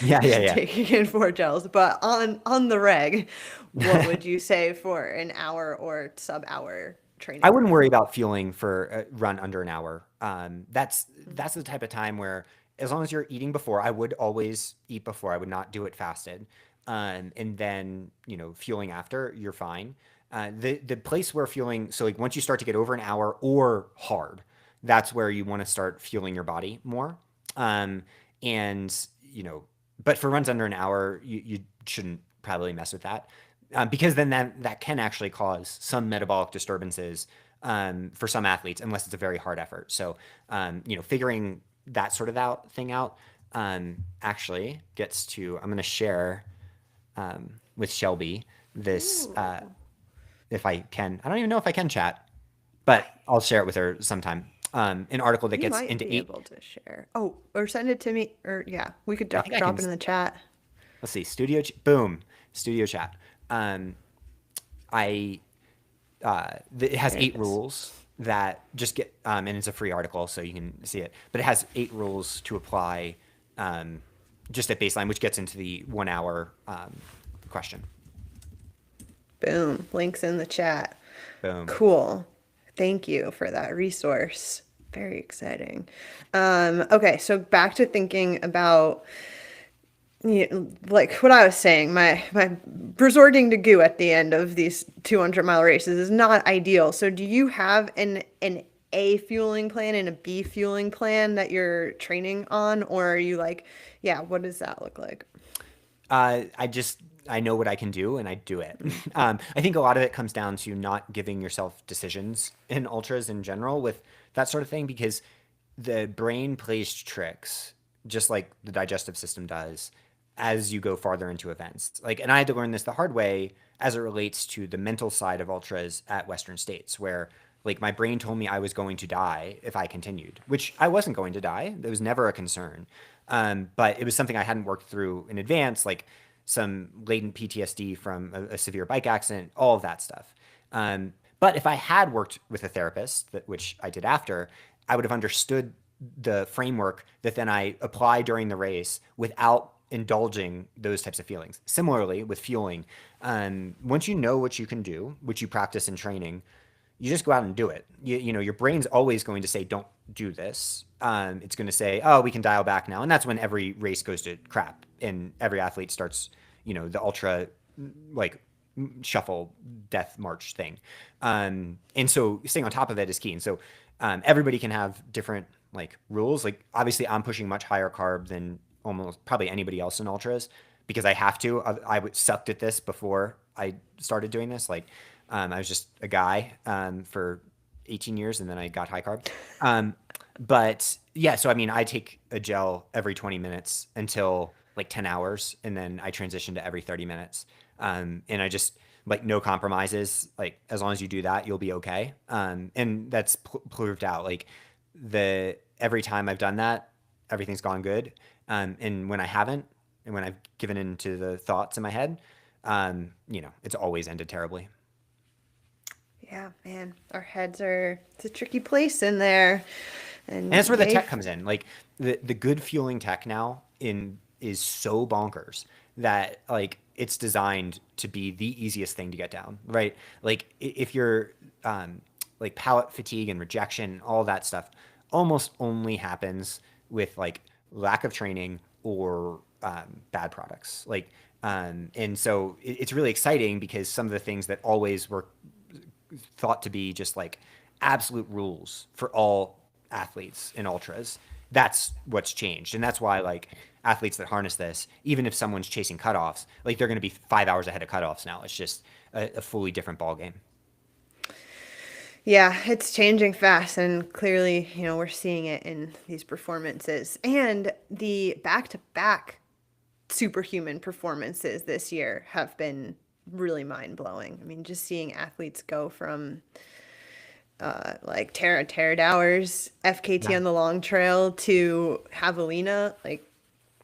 Yeah, yeah, taking in 4 gels. But on the reg, what yeah. would you say for an hour or sub-hour I training wouldn't run? worry about fueling for a run under an hour. That's the type of time where, as long as you're eating before, I would always eat before. I would not do it fasted, and then fueling after, you're fine. The place where fueling, so like once you start to get over an hour or hard, that's where you want to start fueling your body more. Um, and but for runs under an hour, you shouldn't probably mess with that, because then that can actually cause some metabolic disturbances, for some athletes, unless it's a very hard effort. So, figuring that sort of out, actually gets to, I'm going to share, with Shelby this, Ooh, if I can. I don't even know if I can chat, but I'll share it with her sometime. An article that you gets might into be eight. able to share. Oh, or send it to me. Or yeah, we could I think I drop can. it in the chat. Let's see. Boom. Studio chat. Um, I it has There it 8 is. rules that just get, and it's a free article, so you can see it. But it has 8 rules to apply, um, just at baseline, which gets into the 1 hour, question. Boom. Links in the chat. Boom. Cool. Thank you for that resource. Very exciting. Okay, so back to thinking about like what I was saying, my resorting to goo at the end of these 200-mile races is not ideal. So do you have an A fueling plan and a B fueling plan that you're training on, or are you like, yeah, what does that look like? I know what I can do and I do it. I think a lot of it comes down to not giving yourself decisions in ultras in general with that sort of thing, because the brain plays tricks just like the digestive system does as you go farther into events. Like, and I had to learn this the hard way as it relates to the mental side of ultras at Western States, where like my brain told me I was going to die if I continued, which I wasn't going to die. It was never a concern. But it was something I hadn't worked through in advance, like some latent PTSD from a severe bike accident, all of that stuff. But if I had worked with a therapist, which I did after, I would have understood the framework that then I apply during the race without indulging those types of feelings. Similarly, with fueling, once you know what you can do, which you practice in training, you just go out and do it. Your brain's always going to say, don't do this. It's going to say, oh, we can dial back now. And that's when every race goes to crap and every athlete starts, the ultra, like, shuffle death march thing. And so staying on top of it is key. And so, everybody can have different like rules. Like, obviously I'm pushing much higher carb than almost probably anybody else in ultras, because I have to. I sucked at this before I started doing this. Like, I was just a guy, for 18 years, and then I got high carb. Um, but yeah, so I mean, I take a gel every 20 minutes until like 10 hours, and then I transition to every 30 minutes. And I just, like, no compromises. Like, as long as you do that, you'll be okay. And that's proved out. Like, every time I've done that, everything's gone good. And when I haven't, and when I've given in to the thoughts in my head, it's always ended terribly. Yeah, man, our heads are, it's a tricky place in there. And And that's where the yay. tech comes in. Like, the good fueling tech now in is so bonkers that, like, it's designed to be the easiest thing to get down, right? Like, if you're, like, palate fatigue and rejection, all that stuff almost only happens with like lack of training or, bad products. Like, and so it's really exciting because some of the things that always were thought to be just like absolute rules for all athletes in ultras, that's what's changed. And that's why, like, athletes that harness this, even if someone's chasing cutoffs, like they're going to be 5 hours ahead of cutoffs now. It's just a fully different ball game. Yeah, it's changing fast, and clearly, we're seeing it in these performances and the back-to-back superhuman performances this year have been really mind-blowing. I mean, just seeing athletes go from like Tara Dowers, FKT Yeah. on the long trail to Javelina, like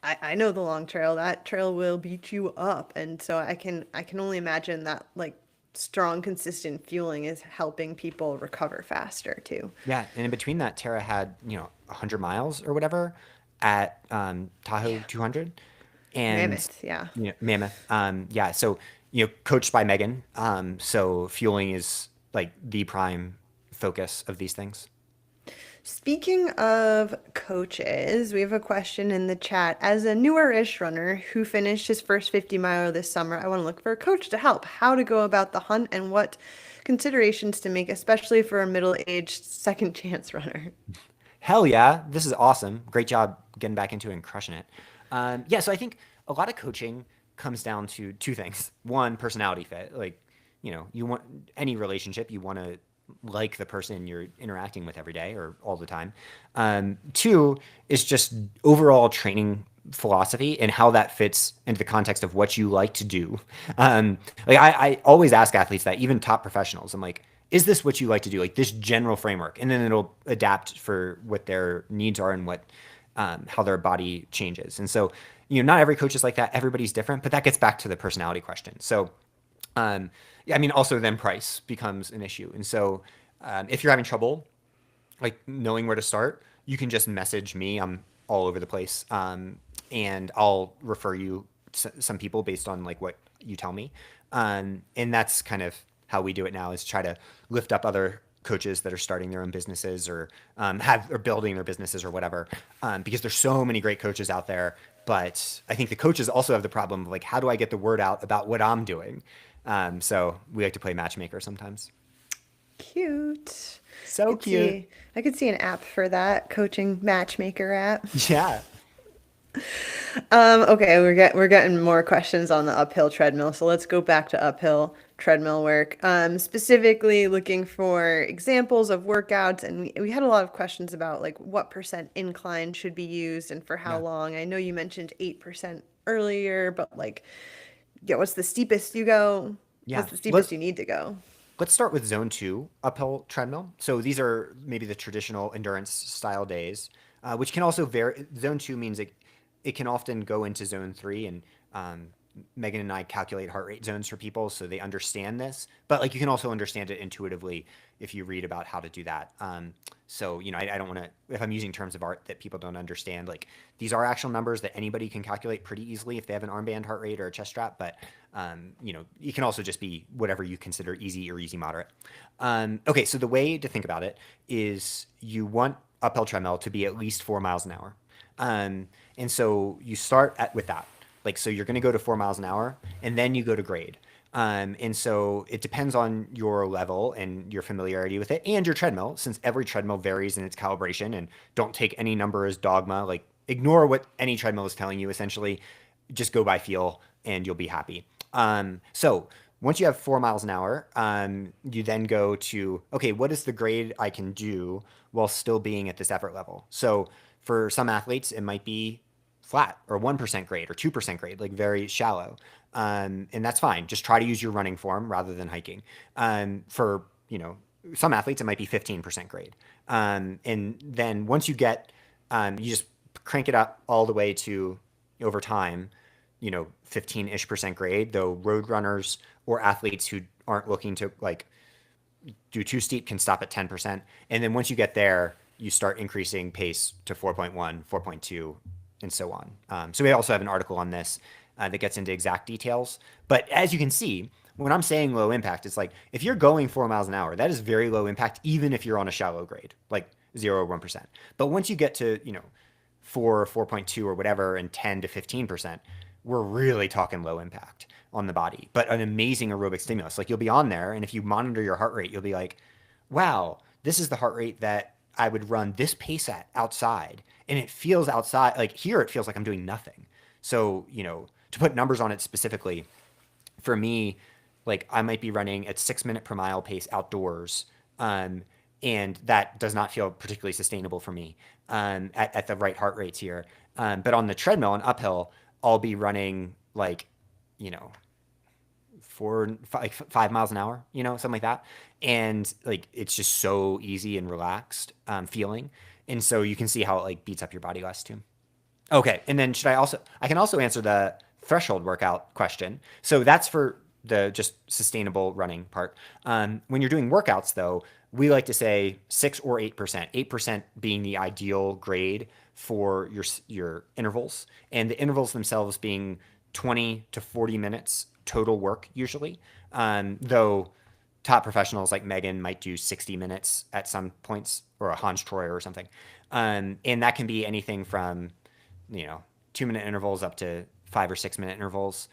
I know the long trail. That trail will beat you up, and so I can only imagine that like strong, consistent fueling is helping people recover faster too. Yeah, and in between that, Tara had 100 miles or whatever at Tahoe Yeah, 200, and mammoth. Yeah. Mammoth. Yeah, so coached by Megan. So fueling is like the prime focus of these things. Speaking of coaches, we have a question in the chat. As a newer-ish runner who finished his first 50 miler this summer, I want to look for a coach to help. How to go about the hunt and what considerations to make, especially for a middle-aged second chance runner. Hell yeah, this is awesome. Great job getting back into it and crushing it. Yeah, so I think a lot of coaching comes down to two things. One, personality fit. Like, you want any relationship, you want to like the person you're interacting with every day or all the time. Two is just overall training philosophy and how that fits into the context of what you like to do. Like I always ask athletes that, even top professionals. I'm like, is this what you like to do? Like this general framework, and then it'll adapt for what their needs are and what how their body changes. And so, not every coach is like that. Everybody's different, but that gets back to the personality question. So, yeah, I mean, also then price becomes an issue. And so, if you're having trouble like knowing where to start, you can just message me. I'm all over the place, and I'll refer you to some people based on like what you tell me. And that's kind of how we do it now, is try to lift up other coaches that are starting their own businesses or have or building their businesses or whatever, because there's so many great coaches out there. But I think the coaches also have the problem of like, how do I get the word out about what I'm doing? So we like to play matchmaker sometimes. Cute. So cute. I could see an app for that, coaching matchmaker app. Yeah. Okay, we're getting more questions on the uphill treadmill, so let's go back to uphill treadmill work. Specifically looking for examples of workouts, and we had a lot of questions about like what percent incline should be used and for how Yeah. long. I know you mentioned 8% earlier, but like, yeah, what's the steepest you go? Yeah. What's the steepest you need to go? Let's start with zone two uphill treadmill. So these are maybe the traditional endurance style days, which can also vary. Zone two means it can often go into zone three, and Megan and I calculate heart rate zones for people so they understand this. But like you can also understand it intuitively if you read about how to do that. So I don't want to, if I'm using terms of art that people don't understand, like these are actual numbers that anybody can calculate pretty easily if they have an armband heart rate or a chest strap. But it can also just be whatever you consider easy or easy moderate. Okay, so the way to think about it is you want uphill treadmill to be at least 4 miles an hour. And so you start with that. Like, so you're going to go to 4 miles an hour and then you go to grade. And so it depends on your level and your familiarity with it and your treadmill, since every treadmill varies in its calibration, and don't take any number as dogma. Like, ignore what any treadmill is telling you, essentially. Just go by feel and you'll be happy. So once you have 4 miles an hour, you then go to, okay, what is the grade I can do while still being at this effort level? So for some athletes, it might be flat or 1% grade or 2% grade, like very shallow. And that's fine. Just try to use your running form rather than hiking. For, some athletes, it might be 15% grade. And then once you get, you just crank it up all the way to over time, 15-ish% grade, though road runners or athletes who aren't looking to like do too steep can stop at 10%. And then once you get there, you start increasing pace to 4.1, 4.2, and so on. So we also have an article on this that gets into exact details. But as you can see, when I'm saying low impact, it's like if you're going 4 miles an hour, that is very low impact, even if you're on a shallow grade, like 0 or 1%. But once you get to, 4 or 4.2 or whatever, and 10 to 15%, we're really talking low impact on the body, but an amazing aerobic stimulus. Like you'll be on there, and if you monitor your heart rate, you'll be like, wow, this is the heart rate that I would run this pace at outside, and it feels outside, like here it feels like I'm doing nothing. So, to put numbers on it specifically, for me, like I might be running at 6 minute per mile pace outdoors. Um, and that does not feel particularly sustainable for me at the right heart rates here. But on the treadmill and uphill, I'll be running like, you know, 5 miles an hour, something like that. And like it's just so easy and relaxed feeling. And so you can see how it like beats up your body less too. Okay, and then I can also answer the threshold workout question. So that's for the just sustainable running part. When you're doing workouts though, we like to say 6 or 8%, 8% being the ideal grade for your intervals, and the intervals themselves being 20 to 40 minutes total work usually. Though top professionals like Megan might do 60 minutes at some points, or a Hans Troyer or something. And that can be anything from 2 minute intervals up to 5 or 6 minute intervals,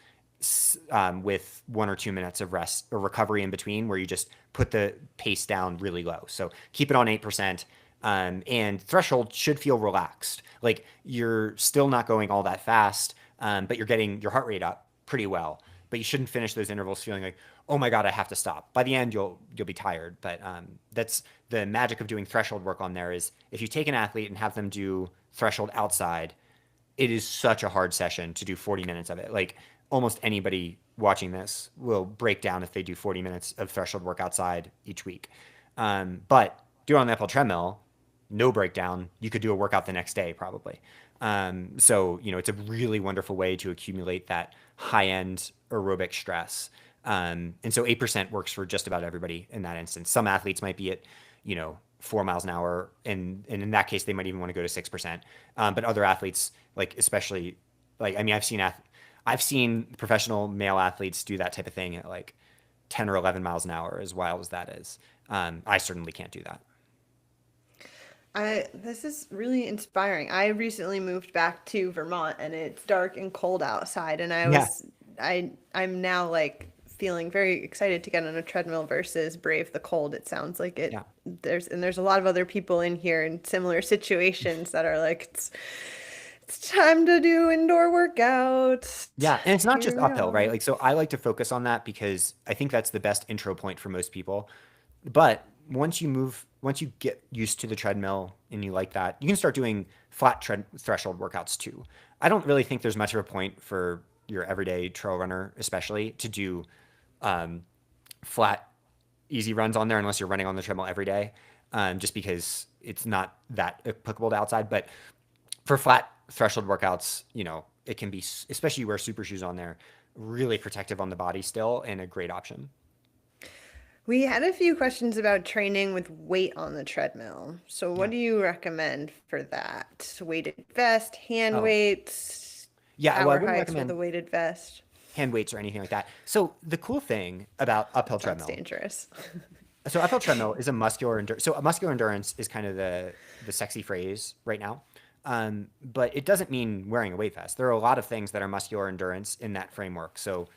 with 1 or 2 minutes of rest or recovery in between, where you just put the pace down really low. So keep it on 8%. And threshold should feel relaxed. Like you're still not going all that fast, but you're getting your heart rate up pretty well. But you shouldn't finish those intervals feeling like, oh my God, I have to stop. By the end, you'll be tired. But that's the magic of doing threshold work on there, is if you take an athlete and have them do threshold outside, it is such a hard session to do 40 minutes of it. Like almost anybody watching this will break down if they do 40 minutes of threshold work outside each week. But do it on the uphill treadmill, no breakdown. You could do a workout the next day probably. So, it's a really wonderful way to accumulate that high end aerobic stress. And so 8% works for just about everybody in that instance. Some athletes might be at, 4 miles an hour. And in that case, they might even want to go to 6%. But other athletes, like, especially like, I mean, I've seen professional male athletes do that type of thing at like 10 or 11 miles an hour, as wild as that is. I certainly can't do that. This is really inspiring. I recently moved back to Vermont and it's dark and cold outside, and Yeah. I'm now like feeling very excited to get on a treadmill versus brave the cold. It sounds like Yeah. there's a lot of other people in here in similar situations that are like it's time to do indoor workouts. Yeah, and it's not Here just we uphill, right? are. Like, so I like to focus on that because I think that's the best intro point for most people. But once you get used to the treadmill and you like that, you can start doing flat threshold workouts too. I don't really think there's much of a point for your everyday trail runner, especially, to do um, flat, easy runs on there unless you're running on the treadmill every day, just because it's not that applicable to outside. But for flat threshold workouts, it can be, especially you wear super shoes on there, really protective on the body still, and a great option. We had a few questions about training with weight on the treadmill. So what Yeah. do you recommend for that? Weighted vest, hand Oh, weights, yeah. Well, I power wouldn't hikes with a recommend weighted vest? hand weights or anything like that. So the cool thing about uphill That's treadmill, dangerous. so uphill treadmill is a muscular endurance. So a muscular endurance is kind of the sexy phrase right now. But it doesn't mean wearing a weight vest. There are a lot of things that are muscular endurance in that framework. So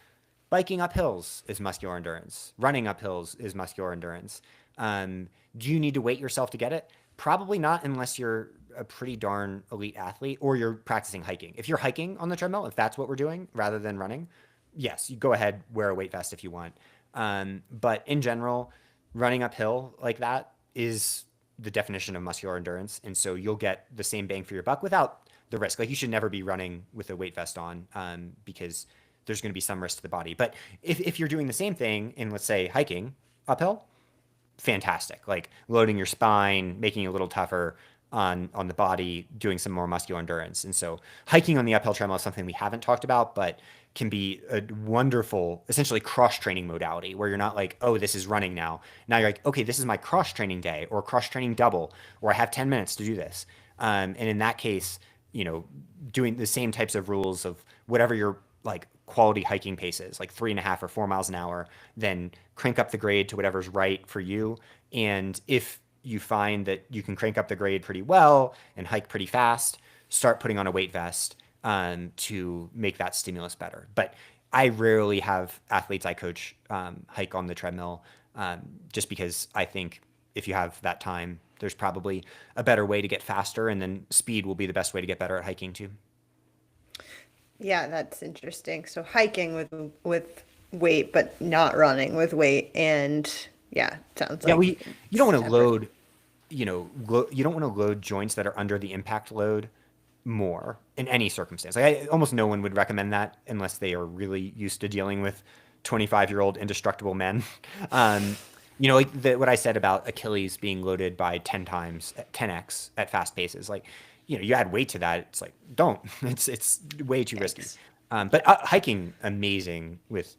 biking up hills is muscular endurance. Running up hills is muscular endurance. Do you need to weight yourself to get it? Probably not, unless you're a pretty darn elite athlete or you're practicing hiking. If you're hiking on the treadmill, if that's what we're doing rather than running, yes, you go ahead, wear a weight vest if you want. But in general, running uphill like that is the definition of muscular endurance. And so you'll get the same bang for your buck without the risk. Like you should never be running with a weight vest on, because there's going to be some risk to the body. But if you're doing the same thing in, let's say, hiking uphill, fantastic. Like loading your spine, making it a little tougher on the body, doing some more muscular endurance. And so hiking on the uphill treadmill is something we haven't talked about, but can be a wonderful, essentially cross training modality where you're not like, oh, this is running now. Now you're like, okay, this is my cross training day or cross training double, or I have 10 minutes to do this. And in that case, doing the same types of rules of whatever your like quality hiking paces, like 3.5 or 4 miles an hour, then crank up the grade to whatever's right for you. And if you find that you can crank up the grade pretty well and hike pretty fast, start putting on a weight vest to make that stimulus better. But I rarely have athletes I coach hike on the treadmill, just because I think if you have that time, there's probably a better way to get faster, and then speed will be the best way to get better at hiking too. Yeah, that's interesting. So hiking with weight, but not running with weight, and yeah, sounds Yeah, like you don't want to separate. load, you don't want to load joints that are under the impact load more in any circumstance. Like almost no one would recommend that unless they are really used to dealing with 25-year-old indestructible men. Um, like what I said about Achilles being loaded by 10 times, 10x at fast paces. Like, you add weight to that, it's like don't. It's way too risky. Yikes. But hiking amazing with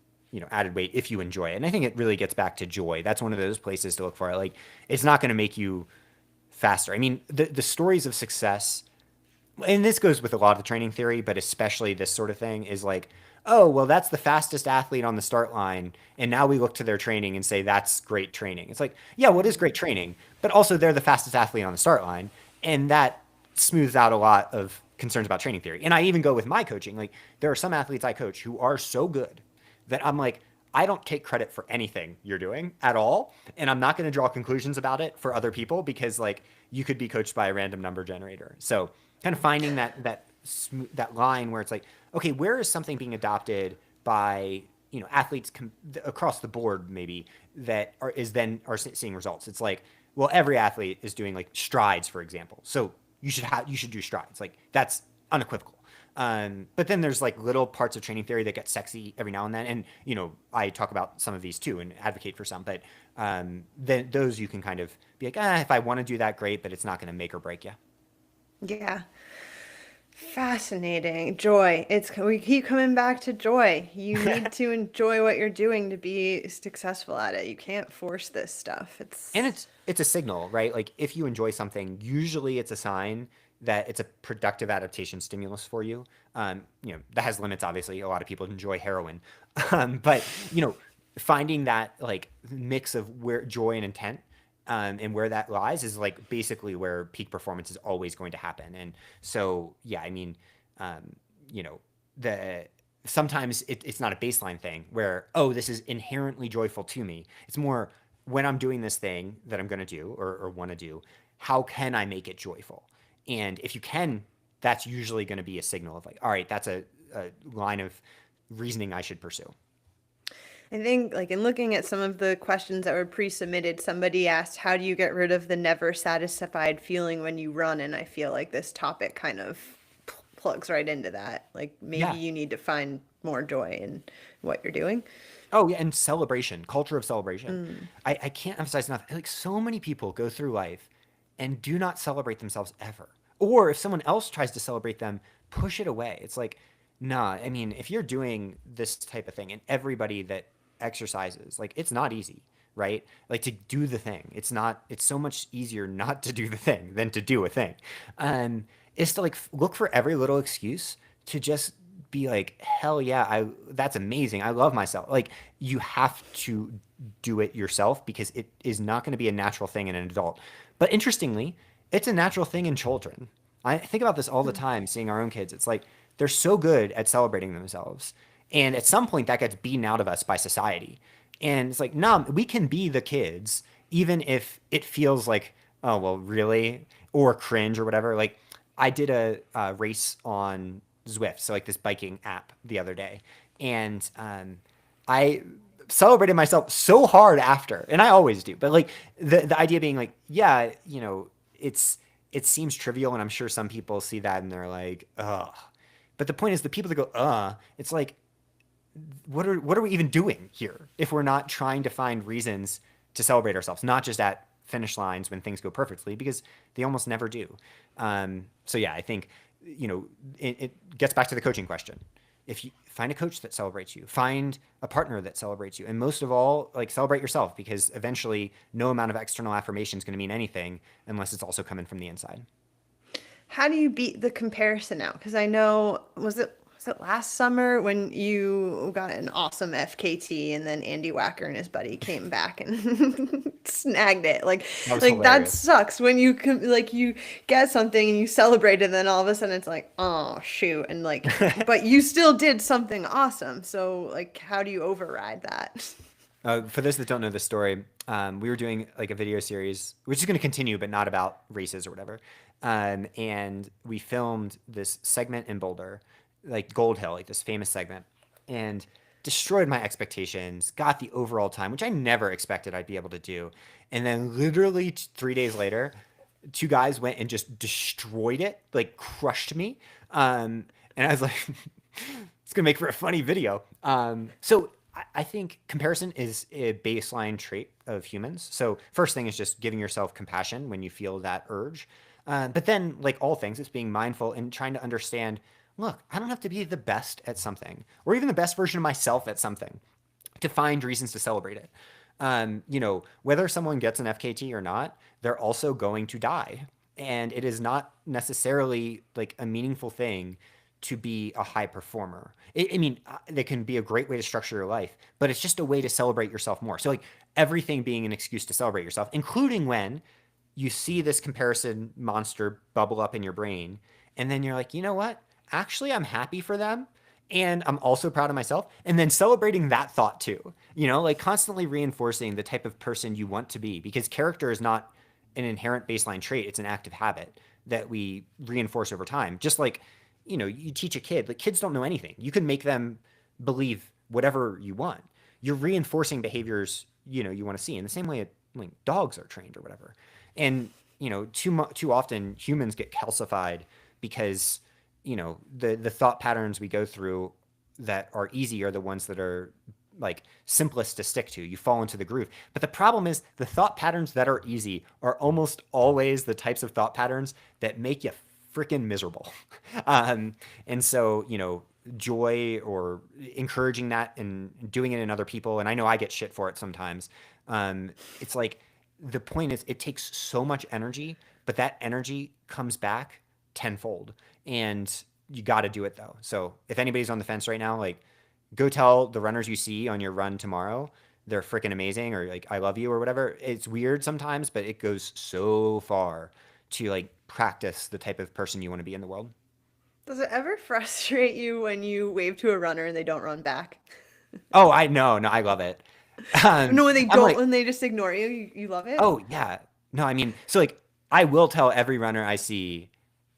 added weight if you enjoy it. And I think it really gets back to joy. That's one of those places to look for. Like, it's not going to make you faster. I mean, the stories of success, and this goes with a lot of training theory, but especially this sort of thing is like, oh, well, that's the fastest athlete on the start line. And now we look to their training and say, that's great training. It's like, yeah, what is great training? But also they're the fastest athlete on the start line. And that smooths out a lot of concerns about training theory. And I even go with my coaching. Like, there are some athletes I coach who are so good that I'm like, I don't take credit for anything you're doing at all. And I'm not going to draw conclusions about it for other people because, like, you could be coached by a random number generator. So, kind of finding that line where it's like, okay, where is something being adopted by athletes across the board maybe that are seeing results. It's like, well, every athlete is doing like strides, for example, so you should do strides. Like, that's unequivocal. But then there's like little parts of training theory that get sexy every now and then, and I talk about some of these too and advocate for some, but then those you can kind of be like, if I want to do that, great, but it's not going to make or break you. Yeah. Fascinating. Joy. We keep coming back to joy. You need to enjoy what you're doing to be successful at it. You can't force this stuff. And It's it's a signal, right? Like, if you enjoy something, usually it's a sign that it's a productive adaptation stimulus for you. That has limits, obviously. A lot of people enjoy heroin, but finding that like mix of where joy and intent, and where that lies is like basically where peak performance is always going to happen. And so, yeah, I mean, um, you know, the sometimes it's not a baseline thing where, oh, this is inherently joyful to me. It's more, when I'm doing this thing that I'm going to do or want to do, how can I make it joyful? And if you can, that's usually going to be a signal of like, all right, that's a line of reasoning I should pursue. I think, like, in looking at some of the questions that were pre-submitted, somebody asked, how do you get rid of the never satisfied feeling when you run? And I feel like this topic kind of plugs right into that. Like, maybe Yeah. you need to find more joy in what you're doing. Oh, yeah, and celebration, culture of celebration. Mm. I can't emphasize enough. Like, so many people go through life and do not celebrate themselves ever. Or if someone else tries to celebrate them, push it away. It's like, nah, I mean, if you're doing this type of thing, and everybody that exercises, like, it's not easy, right? Like, to do the thing. It's not, it's so much easier not to do the thing than to do a thing. Um, is to like look for every little excuse to just be like, hell yeah, that's amazing. I love myself. Like, you have to do it yourself because it is not going to be a natural thing in an adult. But interestingly, it's a natural thing in children. I think about this all the time, seeing our own kids. It's like they're so good at celebrating themselves. And at some point that gets beaten out of us by society. And it's like, nah, we can be the kids, even if it feels like, oh, well, really? Or cringe or whatever. Like, I did a race on Zwift, so like this biking app the other day, and I celebrated myself so hard after, and I always do. But like the idea being like, yeah, it seems trivial, and I'm sure some people see that and they're like, ugh. But the point is, the people that go, it's like, what are we even doing here if we're not trying to find reasons to celebrate ourselves, not just at finish lines when things go perfectly, because they almost never do. So yeah, I think it gets back to the coaching question. If you find a coach that celebrates you, find a partner that celebrates you, and most of all, like, celebrate yourself, because eventually no amount of external affirmation is going to mean anything unless it's also coming from the inside. How do you beat the comparison out? Because I know, was it last summer when you got an awesome FKT and then Andy Wacker and his buddy came back and snagged it? That was Like that hilarious. sucks when like you get something and you celebrate it, and then all of a sudden it's like, oh shoot, and like, but you still did something awesome. So like, how do you override that? For those that don't know the story, we were doing like a video series, which is going to continue, but not about races or whatever. And we filmed this segment in Boulder, like Gold Hill, like this famous segment, and destroyed my expectations. Got the overall time, which I never expected I'd be able to do, and then literally 3 days later, two guys went and just destroyed it, like crushed me. And I was like, it's gonna make for a funny video. So I think comparison is a baseline trait of humans. So first thing is just giving yourself compassion when you feel that urge. But then, like all things, it's being mindful and trying to understand. Look, I don't have to be the best at something, or even the best version of myself at something, to find reasons to celebrate it. Whether someone gets an FKT or not, they're also going to die. And it is not necessarily like a meaningful thing to be a high performer. I mean, that can be a great way to structure your life, but it's just a way to celebrate yourself more. So, like, everything being an excuse to celebrate yourself, including when you see this comparison monster bubble up in your brain, and then you're like, you know what? Actually, I'm happy for them. And I'm also proud of myself. And then celebrating that thought too, like constantly reinforcing the type of person you want to be, because character is not an inherent baseline trait. It's an active habit that we reinforce over time. Just like, you teach a kid, like kids don't know anything. You can make them believe whatever you want. You're reinforcing behaviors, you want to see in the same way like dogs are trained or whatever. And, too often humans get calcified because, the thought patterns we go through that are easy are the ones that are like simplest to stick to. You fall into the groove. But the problem is the thought patterns that are easy are almost always the types of thought patterns that make you freaking miserable. And so, joy or encouraging that and doing it in other people. And I know I get shit for it sometimes. It's like the point is it takes so much energy, but that energy comes back tenfold. And you got to do it though. So if anybody's on the fence right now, like go tell the runners you see on your run tomorrow they're freaking amazing, or like I love you or whatever. It's weird sometimes, but it goes so far to like practice the type of person you want to be in the world. Does it ever frustrate you when you wave to a runner and they don't run back? Oh, I know. No, I love it. No, when they I'm don't, like, when they just ignore you, you love it? oh yeah. No, I mean, so like I will tell every runner I see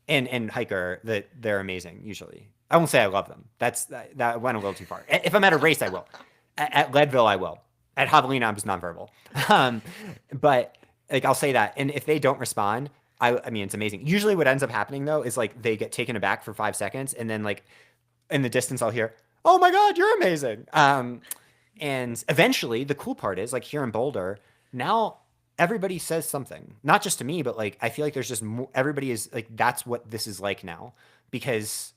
and hiker that they're amazing usually. I won't say I love them. That went a little too far. If I'm at a race, I will. At Leadville, I will. At Javelina, I'm just nonverbal. Um, but like I'll say that, and if they don't respond, I mean it's amazing. Usually, what ends up happening though is like they get taken aback for 5 seconds, and then like in the distance, I'll hear, "Oh my God, you're amazing!" And eventually, the cool part is like here in Boulder now. Everybody says something, not just to me, but like I feel like there's just more, everybody is like that's what this is like now because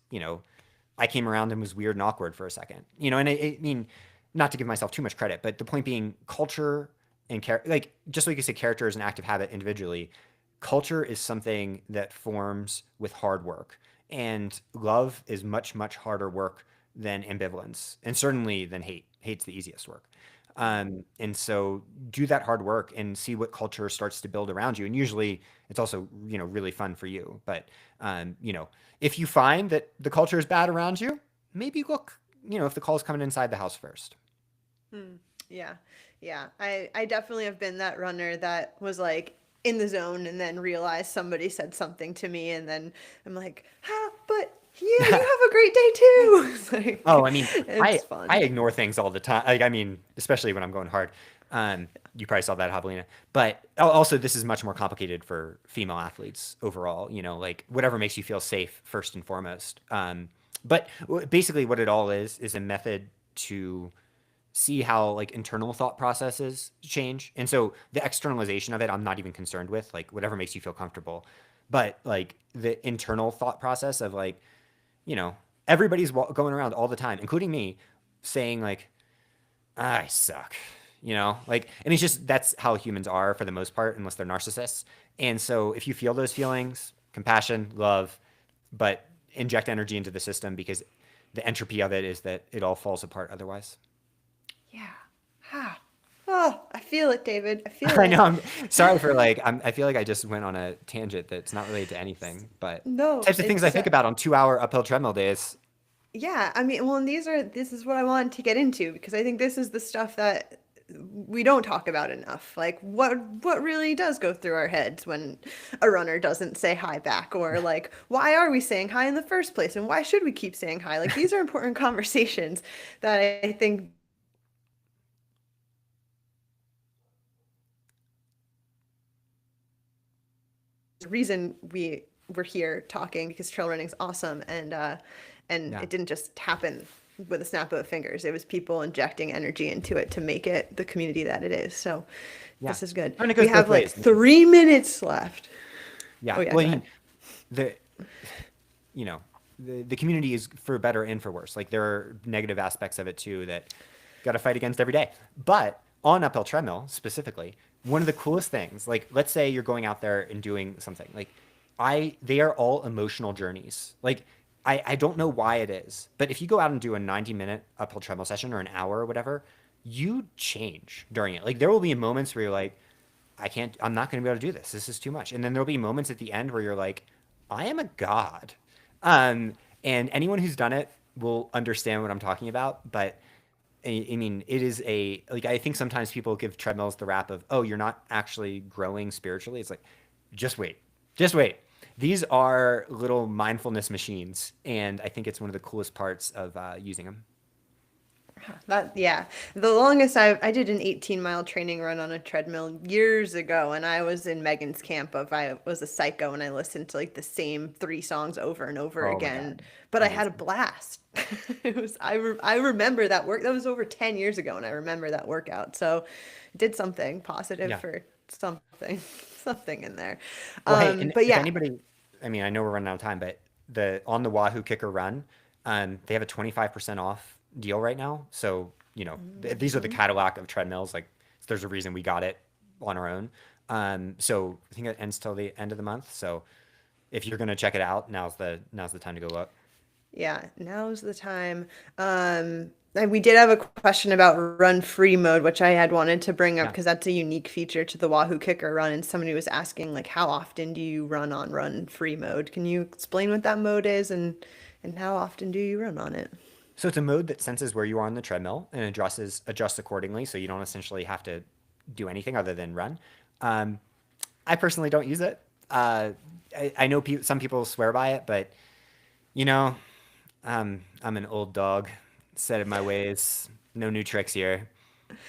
I came around and was weird and awkward for a second, and I mean, not to give myself too much credit, but the point being culture and like, just like you said, character is an active habit individually. Culture is something that forms with hard work, and love is much, much harder work than ambivalence, and certainly than hate. Hate's the easiest work. And so do that hard work and see what culture starts to build around you. And usually it's also, really fun for you. But, if you find that the culture is bad around you, maybe look, if the call's coming inside the house first. Hmm. Yeah. Yeah. I definitely have been that runner that was like in the zone and then realized somebody said something to me and then I'm like, but yeah, you have a great day too. It's Oh, like, I mean, it's I fun. ignore things all the time. Like, I mean, especially when I'm going hard. You probably saw that at Javelina. But also, this is much more complicated for female athletes overall. Like whatever makes you feel safe first and foremost. But basically, what it all is a method to see how like internal thought processes change. And so the externalization of it, I'm not even concerned with. Like whatever makes you feel comfortable. But like the internal thought process of like you know, everybody's going around all the time, including me, saying like, I suck, like, and it's just, that's how humans are for the most part, unless they're narcissists. And so if you feel those feelings, compassion, love, but inject energy into the system because the entropy of it is that it all falls apart otherwise. Yeah. Ah. Oh, I feel it, David. I feel I know. it. I'm sorry for like, I feel like I just went on a tangent that's not related to anything, but No, types of things I it's think about on 2 hour uphill treadmill days. yeah, I mean, well, and this is what I wanted to get into because I think this is the stuff that we don't talk about enough. Like what really does go through our heads when a runner doesn't say hi back, or like why are we saying hi in the first place and why should we keep saying hi? Like these are important conversations that I think the reason we're here talking, because trail running is awesome, and Yeah. it didn't just happen with a snap of fingers. It was people injecting energy into it to make it the community that it is. So Yeah. this is good. And it We goes have both like ways. 3 minutes left. Yeah. Oh yeah, Well, go I ahead. mean, the you know, the community is for better and for worse. Like there are negative aspects of it too that got to fight against every day. But on uphill treadmill specifically, one of the coolest things, like let's say you're going out there and doing something, like they are all emotional journeys. Like I don't know why it is, but if you go out and do a 90-minute uphill treadmill session or an hour or whatever, you change during it. Like there will be moments where you're like, I'm not going to be able to do this. This is too much. And then there'll be moments at the end where you're like, I am a god. And anyone who's done it will understand what I'm talking about. But I mean, it is like, I think sometimes people give treadmills the rap of, oh, you're not actually growing spiritually. It's like, just wait, just wait. These are little mindfulness machines. And I think it's one of the coolest parts of using them. That yeah, the longest I did an 18-mile training run on a treadmill years ago, and I was in Megan's camp of I was a psycho and I listened to like the same 3 songs over and over Oh my again, God. but I had a Amazing. blast. I remember that work. That was over 10 years ago, and I remember that workout. So, did something positive Yeah. for something, something in there. Well, hey, and But if yeah, anybody, I mean, I know we're running out of time, but on the Wahoo Kicker Run, they have a 25% off deal right now. So, these are the Cadillac of treadmills. Like, there's a reason we got it on our own. So I think it ends till the end of the month. So if you're gonna check it out, now's the time to go look. yeah, now's the time. And we did have a question about run free mode, which I had wanted to bring up Yeah. because that's a unique feature to the Wahoo Kicker run. And somebody was asking, like, how often do you run on run free mode? Can you explain what that mode is, and how often do you run on it? So it's a mode that senses where you are on the treadmill and adjusts accordingly. So you don't essentially have to do anything other than run. Um, I personally don't use it. I know some people swear by it, but you know, I'm an old dog, set in my ways. No new tricks here.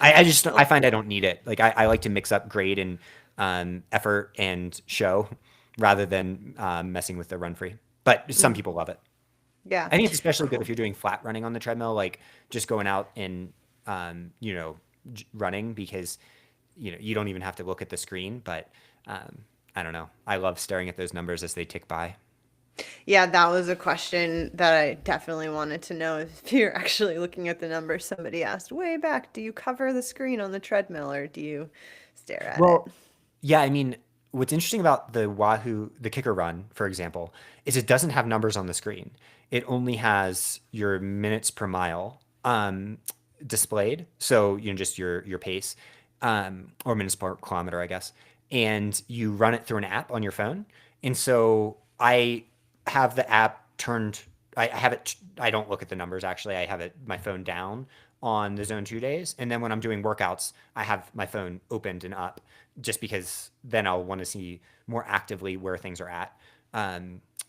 I find I don't need it. Like I like to mix up grade and effort and show rather than messing with the run free. But some people love it. Yeah. I think it's especially good if you're doing flat running on the treadmill, like just going out and running because you don't even have to look at the screen. But I don't know. I love staring at those numbers as they tick by. Yeah, that was a question that I definitely wanted to know if you're actually looking at the numbers. Somebody asked way back, do you cover the screen on the treadmill or do you stare at it? Well, yeah, I mean, what's interesting about the Kicker Run, for example, is it doesn't have numbers on the screen. It only has your minutes per mile displayed, so just your pace, or minutes per kilometer, I guess, and you run it through an app on your phone. And so I have the app turned. I have it. I don't look at the numbers actually. I have my phone down on the Zone 2 days, and then when I'm doing workouts, I have my phone opened and up, just because then I'll want to see more actively where things are at.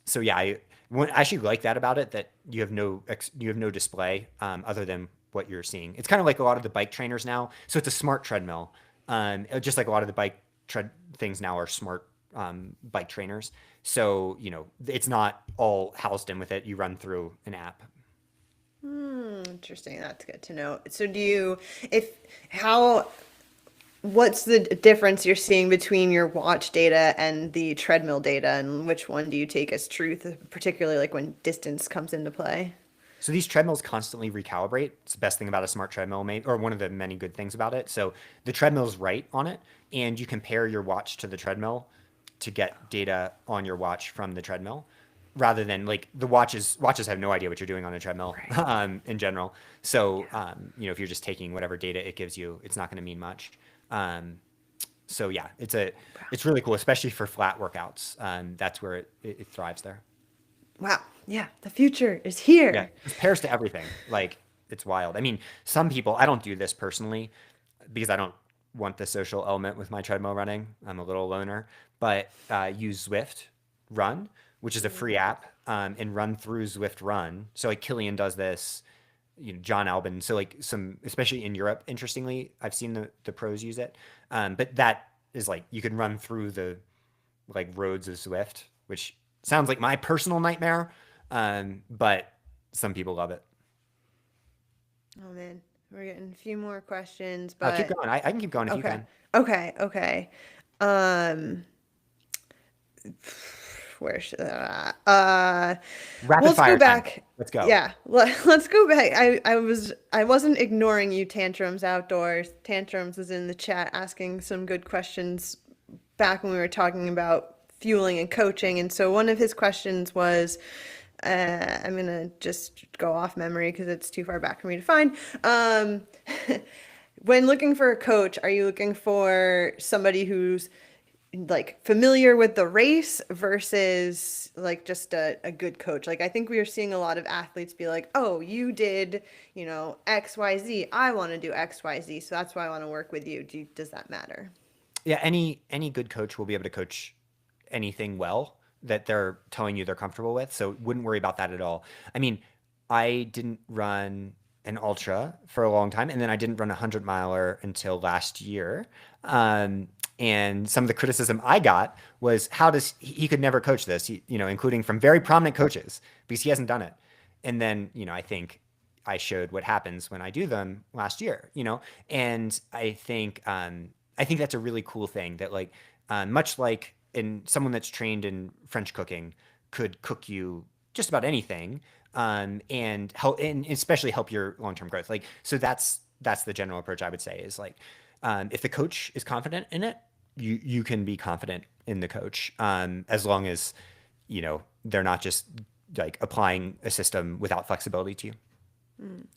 So yeah, I actually like that about it, that you have no display other than what you're seeing. It's kind of like a lot of the bike trainers now. So it's a smart treadmill. Just like a lot of the bike tread things now are smart bike trainers. So it's not all housed in with it. You run through an app. Interesting. That's good to know. So do you, if, how, what's the difference you're seeing between your watch data and the treadmill data, and which one do you take as truth, particularly like when distance comes into play? So these treadmills constantly recalibrate. It's the best thing about a smart treadmill, or one of the many good things about it. So the treadmill's right on it, and you compare your watch to the treadmill to get data on your watch from the treadmill, rather than like the watches have no idea what you're doing on a treadmill Right. in general. So if you're just taking whatever data it gives you, it's not going to mean much. Um, so yeah, it's really cool, especially for flat workouts. That's where it thrives there. Wow. Yeah, the future is Yeah, here. it compares to everything. Like it's wild. I mean, some people, I don't do this personally. because I don't want the social element with my treadmill running. I'm a little loner, but use Zwift Run, which is a free app, and run through Zwift Run. So like Killian does this, John Albin. So like some, especially in Europe, interestingly, I've seen the pros use it. But that is like you can run through the like roads of Zwift, which sounds like my personal nightmare. But some people love it. Oh man, we're getting a few more questions, Keep but going. I can keep going if you okay. can. Okay. Um, where should Rapid let's go fire time. back. Let's go. Yeah, let's go back. I wasn't ignoring you, Tantrums Outdoors. Tantrums was in the chat asking some good questions back when we were talking about fueling and coaching. And so one of his questions was, I'm gonna just go off memory because it's too far back for me to find. When looking for a coach, are you looking for somebody who's like familiar with the race versus like just a good coach? Like I think we are seeing a lot of athletes be like, oh, you did, XYZ. I want to do XYZ. So that's why I want to work with you. Does that matter? Yeah, any good coach will be able to coach anything well that they're telling you they're comfortable with. So wouldn't worry about that at all. I mean, I didn't run an ultra for a long time, and then I didn't run a 100 miler until last year. And some of the criticism I got was how does he could never coach this, including from very prominent coaches because he hasn't done it. And then, I think I showed what happens when I do them last year, and I think that's a really cool thing that like, much like in someone that's trained in French cooking could cook you just about anything, and help, and especially help your long-term growth. Like, so that's the general approach I would say is like, if the coach is confident in it, you can be confident in the coach, as long as, they're not just like applying a system without flexibility to you.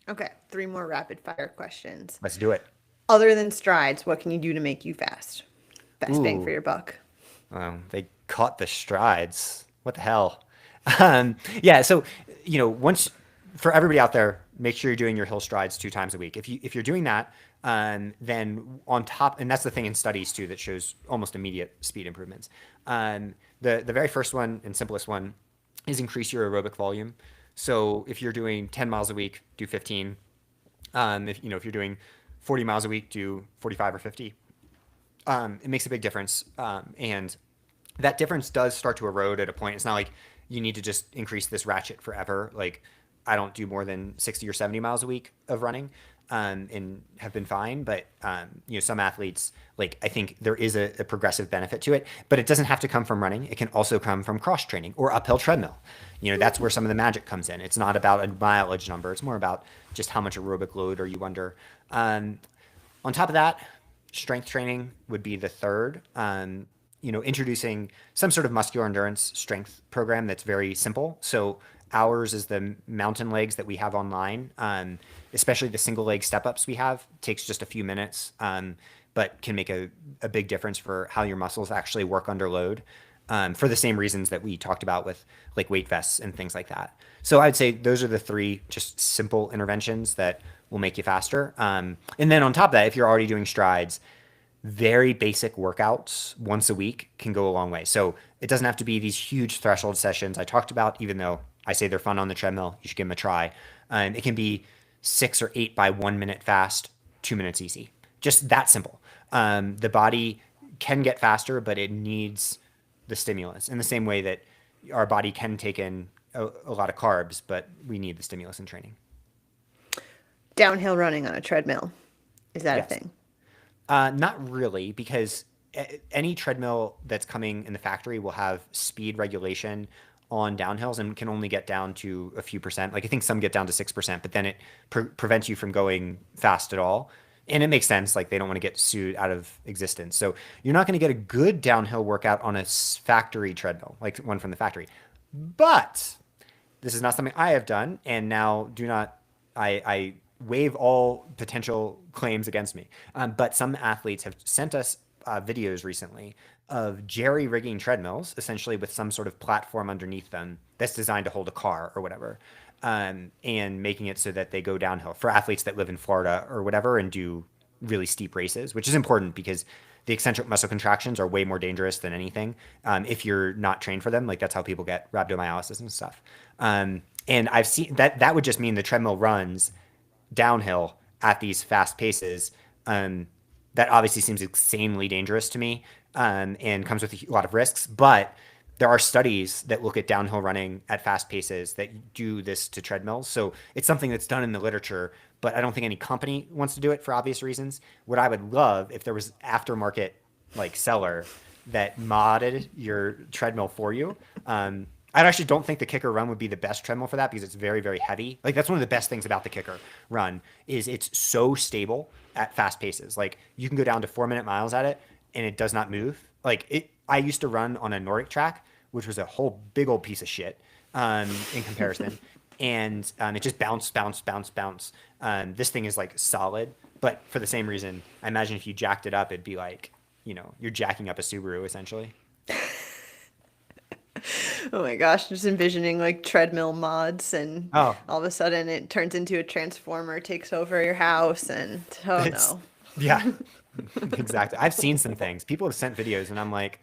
Okay, three more rapid fire questions. Let's do it. Other than strides, what can you do to make you fast? Best bang for Ooh, your buck. they caught the strides. What the hell? Yeah. So, once for everybody out there, make sure you're doing your hill strides 2 times a week. If you're doing that, then on top, and that's the thing in studies too that shows almost immediate speed improvements. The very first one and simplest one is increase your aerobic volume. So if you're doing 10 miles a week, do 15. If you're doing 40 miles a week, do 45 or 50. It makes a big difference. And that difference does start to erode at a point. It's not like you need to just increase this ratchet forever. Like I don't do more than 60 or 70 miles a week of running, and have been fine. But, some athletes, like I think there is a progressive benefit to it, but it doesn't have to come from running. It can also come from cross training or uphill treadmill. That's where some of the magic comes in. It's not about a mileage number. It's more about just how much aerobic load are you under. On top of that, strength training would be the third. Introducing some sort of muscular endurance strength program that's very simple. So ours is the mountain legs that we have online, especially the single leg step ups we have. Takes just a few minutes, but can make a big difference for how your muscles actually work under load, for the same reasons that we talked about with like weight vests and things like that. So I'd say those are the three just simple interventions that will make you faster. And then on top of that, if you're already doing strides, very basic workouts once a week can go a long way. So it doesn't have to be these huge threshold sessions I talked about, even though I say they're fun on the treadmill. You should give them a try. It can be 6 or 8 by 1 minute fast, 2 minutes easy. Just that simple. The body can get faster, but it needs the stimulus in the same way that our body can take in a lot of carbs, but we need the stimulus in training. Downhill running on a treadmill. Is that a Yes. thing? Not really, because any treadmill that's coming in the factory will have speed regulation on downhills and can only get down to a few percent. Like I think some get down to 6%, but then it prevents you from going fast at all. And it makes sense. Like they don't want to get sued out of existence. So you're not going to get a good downhill workout on a factory treadmill, like one from the factory. But this is not something I have done. And now I waive all potential claims against me. But some athletes have sent us videos recently of jerry rigging treadmills, essentially with some sort of platform underneath them that's designed to hold a car or whatever, and making it so that they go downhill for athletes that live in Florida or whatever and do really steep races, which is important because the eccentric muscle contractions are way more dangerous than anything if you're not trained for them. Like that's how people get rhabdomyolysis and stuff. And I've seen that that would just mean the treadmill runs downhill at these fast paces. Um, that obviously seems insanely dangerous to me and comes with a lot of risks. But there are studies that look at downhill running at fast paces that do this to treadmills. So it's something that's done in the literature, but I don't think any company wants to do it for obvious reasons. What I would love if there was aftermarket like seller that modded your treadmill for you. I actually don't think the kicker run would be the best treadmill for that because it's very, very heavy. Like that's one of the best things about the kicker run is it's so stable at fast paces. Like you can go down to 4-minute miles at it and it does not move. Like it, I used to run on a Nordic track, which was a whole big old piece of shit in comparison. And it just bounce, bounce, bounce, bounce. This thing is like solid, but for the same reason, I imagine if you jacked it up, it'd be like, you know, you're jacking up a Subaru essentially. Oh my gosh, just envisioning like treadmill mods and Oh, all of a sudden it turns into a transformer, takes over your house and oh it's no. yeah, exactly. I've seen some things. People have sent videos, and I'm like,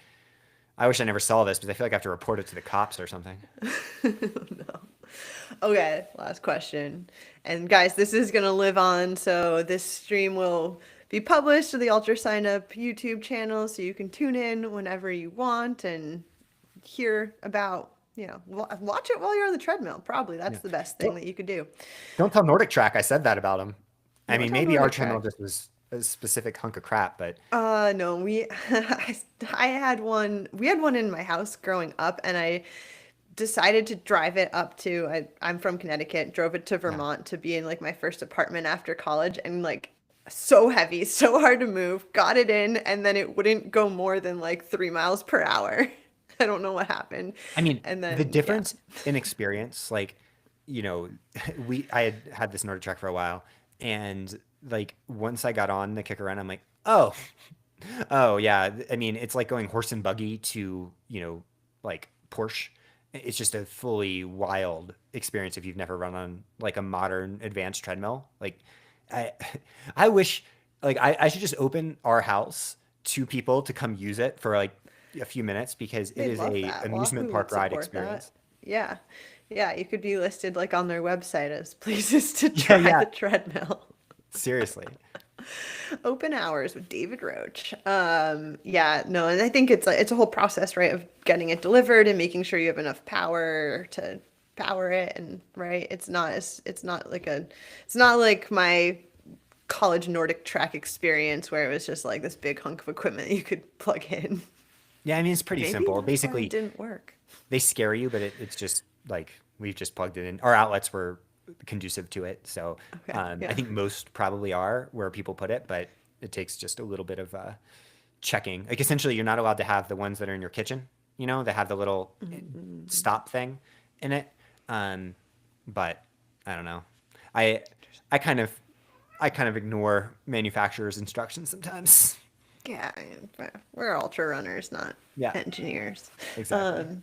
I wish I never saw this because I feel like I have to report it to the cops or something. Okay, last question. And guys, this is gonna live on, so this stream will be published to the UltraSignup YouTube channel, so you can tune in whenever you want and hear about, watch it while you're on the treadmill. Probably that's Yeah. the best thing Don't that you could do. don't tell Nordic Track I said that about him. I Don't mean, tell maybe our Nordic treadmill Track. just was a specific hunk of crap, but No, I had one, we had one in my house growing up, and I decided to drive it up to, I'm from Connecticut, drove it to yeah. Vermont to be in like my first apartment after college, and like so heavy, so hard to move, got it in, and then it wouldn't go more than like 3 miles per hour. I don't know what happened. I mean, And the then, yeah. difference in experience, like, you know, I had this Nordic Track for a while, and like once I got on the kicker run, I'm like, oh, oh yeah. I mean, it's like going horse and buggy to, you know, like Porsche. It's just a fully wild experience if you've never run on like a modern advanced treadmill. Like, I, I wish, like, I should just open our house to people to come use it for like a few minutes because it They'd is love a that. amusement Wahoo would park ride support that. experience. Yeah. Yeah, you could be listed like on their website as places to Yeah, try yeah. the treadmill. Seriously. Open hours with David Roche. Yeah, no, and I think it's a whole process, right, of getting it delivered and making sure you have enough power to power it, and right, it's not like my college Nordic track experience where it was just like this big hunk of equipment you could plug in. Yeah, I mean, it's pretty Maybe simple. that's why it Basically, didn't work. they scare you, but it's just like we've just plugged it in. Our outlets were conducive to it. So Okay, I yeah. think most probably are where people put it, but it takes just a little bit of checking. Like essentially, you're not allowed to have the ones that are in your kitchen, you know, that have the little stop thing in it. Um, but I don't know. I I kind of I kind of ignore manufacturers' instructions sometimes. Yeah, we're ultra runners, not Yeah, engineers. exactly. Um,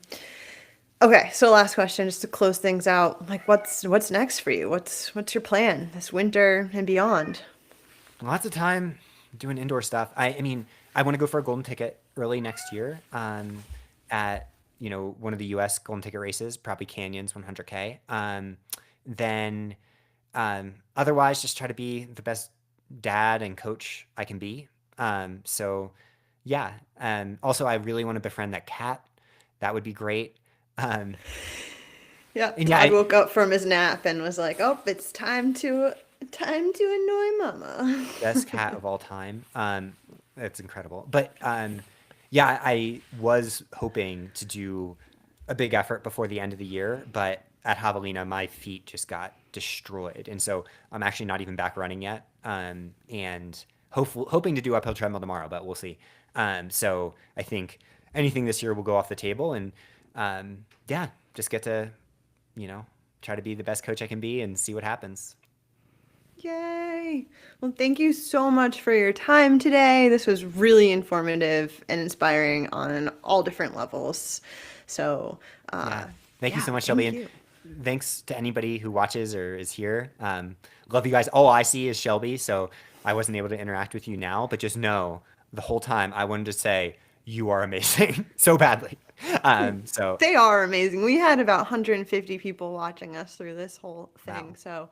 okay, so last question, just to close things out. Like, what's next for you? What's your plan this winter and beyond? Lots of time doing indoor stuff. I mean, I want to go for a golden ticket early next year. At you know one of the U.S. golden ticket races, probably Canyons 100K. Then otherwise, just try to be the best dad and coach I can be. So yeah. Also, I really want to befriend that cat. That would be great. Um, Yeah, and yeah, Todd woke up from his nap and was like, "Oh, it's time to annoy mama." best cat of all time. That's incredible. But yeah, I was hoping to do a big effort before the end of the year, but at Javelina, my feet just got destroyed, and so I'm actually not even back running yet. And hoping to do uphill treadmill tomorrow, but we'll see. So I think anything this year will go off the table, and yeah, just get to you know try to be the best coach I can be and see what happens. Yay! Well, thank you so much for your time today. This was really informative and inspiring on all different levels. So, Yeah. Thank you yeah, so much, Shelby. thank And you. thanks to anybody who watches or is here. Love you guys. All I see is Shelby. So I wasn't able to interact with you now, but just know the whole time I wanted to say you are amazing so badly. So They are amazing. We had about 150 people watching us through this whole thing. wow. So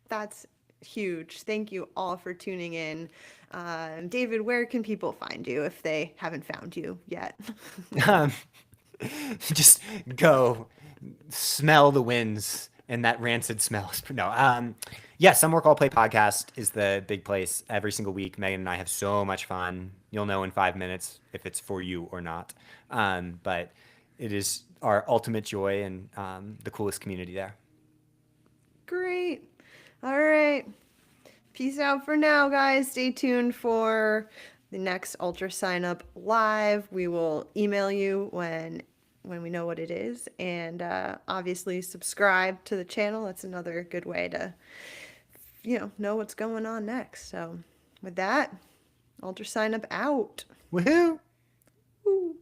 that's huge. Thank you all for tuning in. David, where can people find you if they haven't found you yet? Um, just go smell the winds and that rancid smell. No, yeah, Some Work All Play podcast is the big place every single week. Megan and I have so much fun. You'll know in 5 minutes if it's for you or not. But it is our ultimate joy and the coolest community there. Great. All right. Peace out for now, guys. Stay tuned for the next Ultra Sign Up live. We will email you when we know what it is, and obviously subscribe to the channel. That's another good way to know what's going on next. So with that, Ultra Sign Up out. Woohoo! Woo.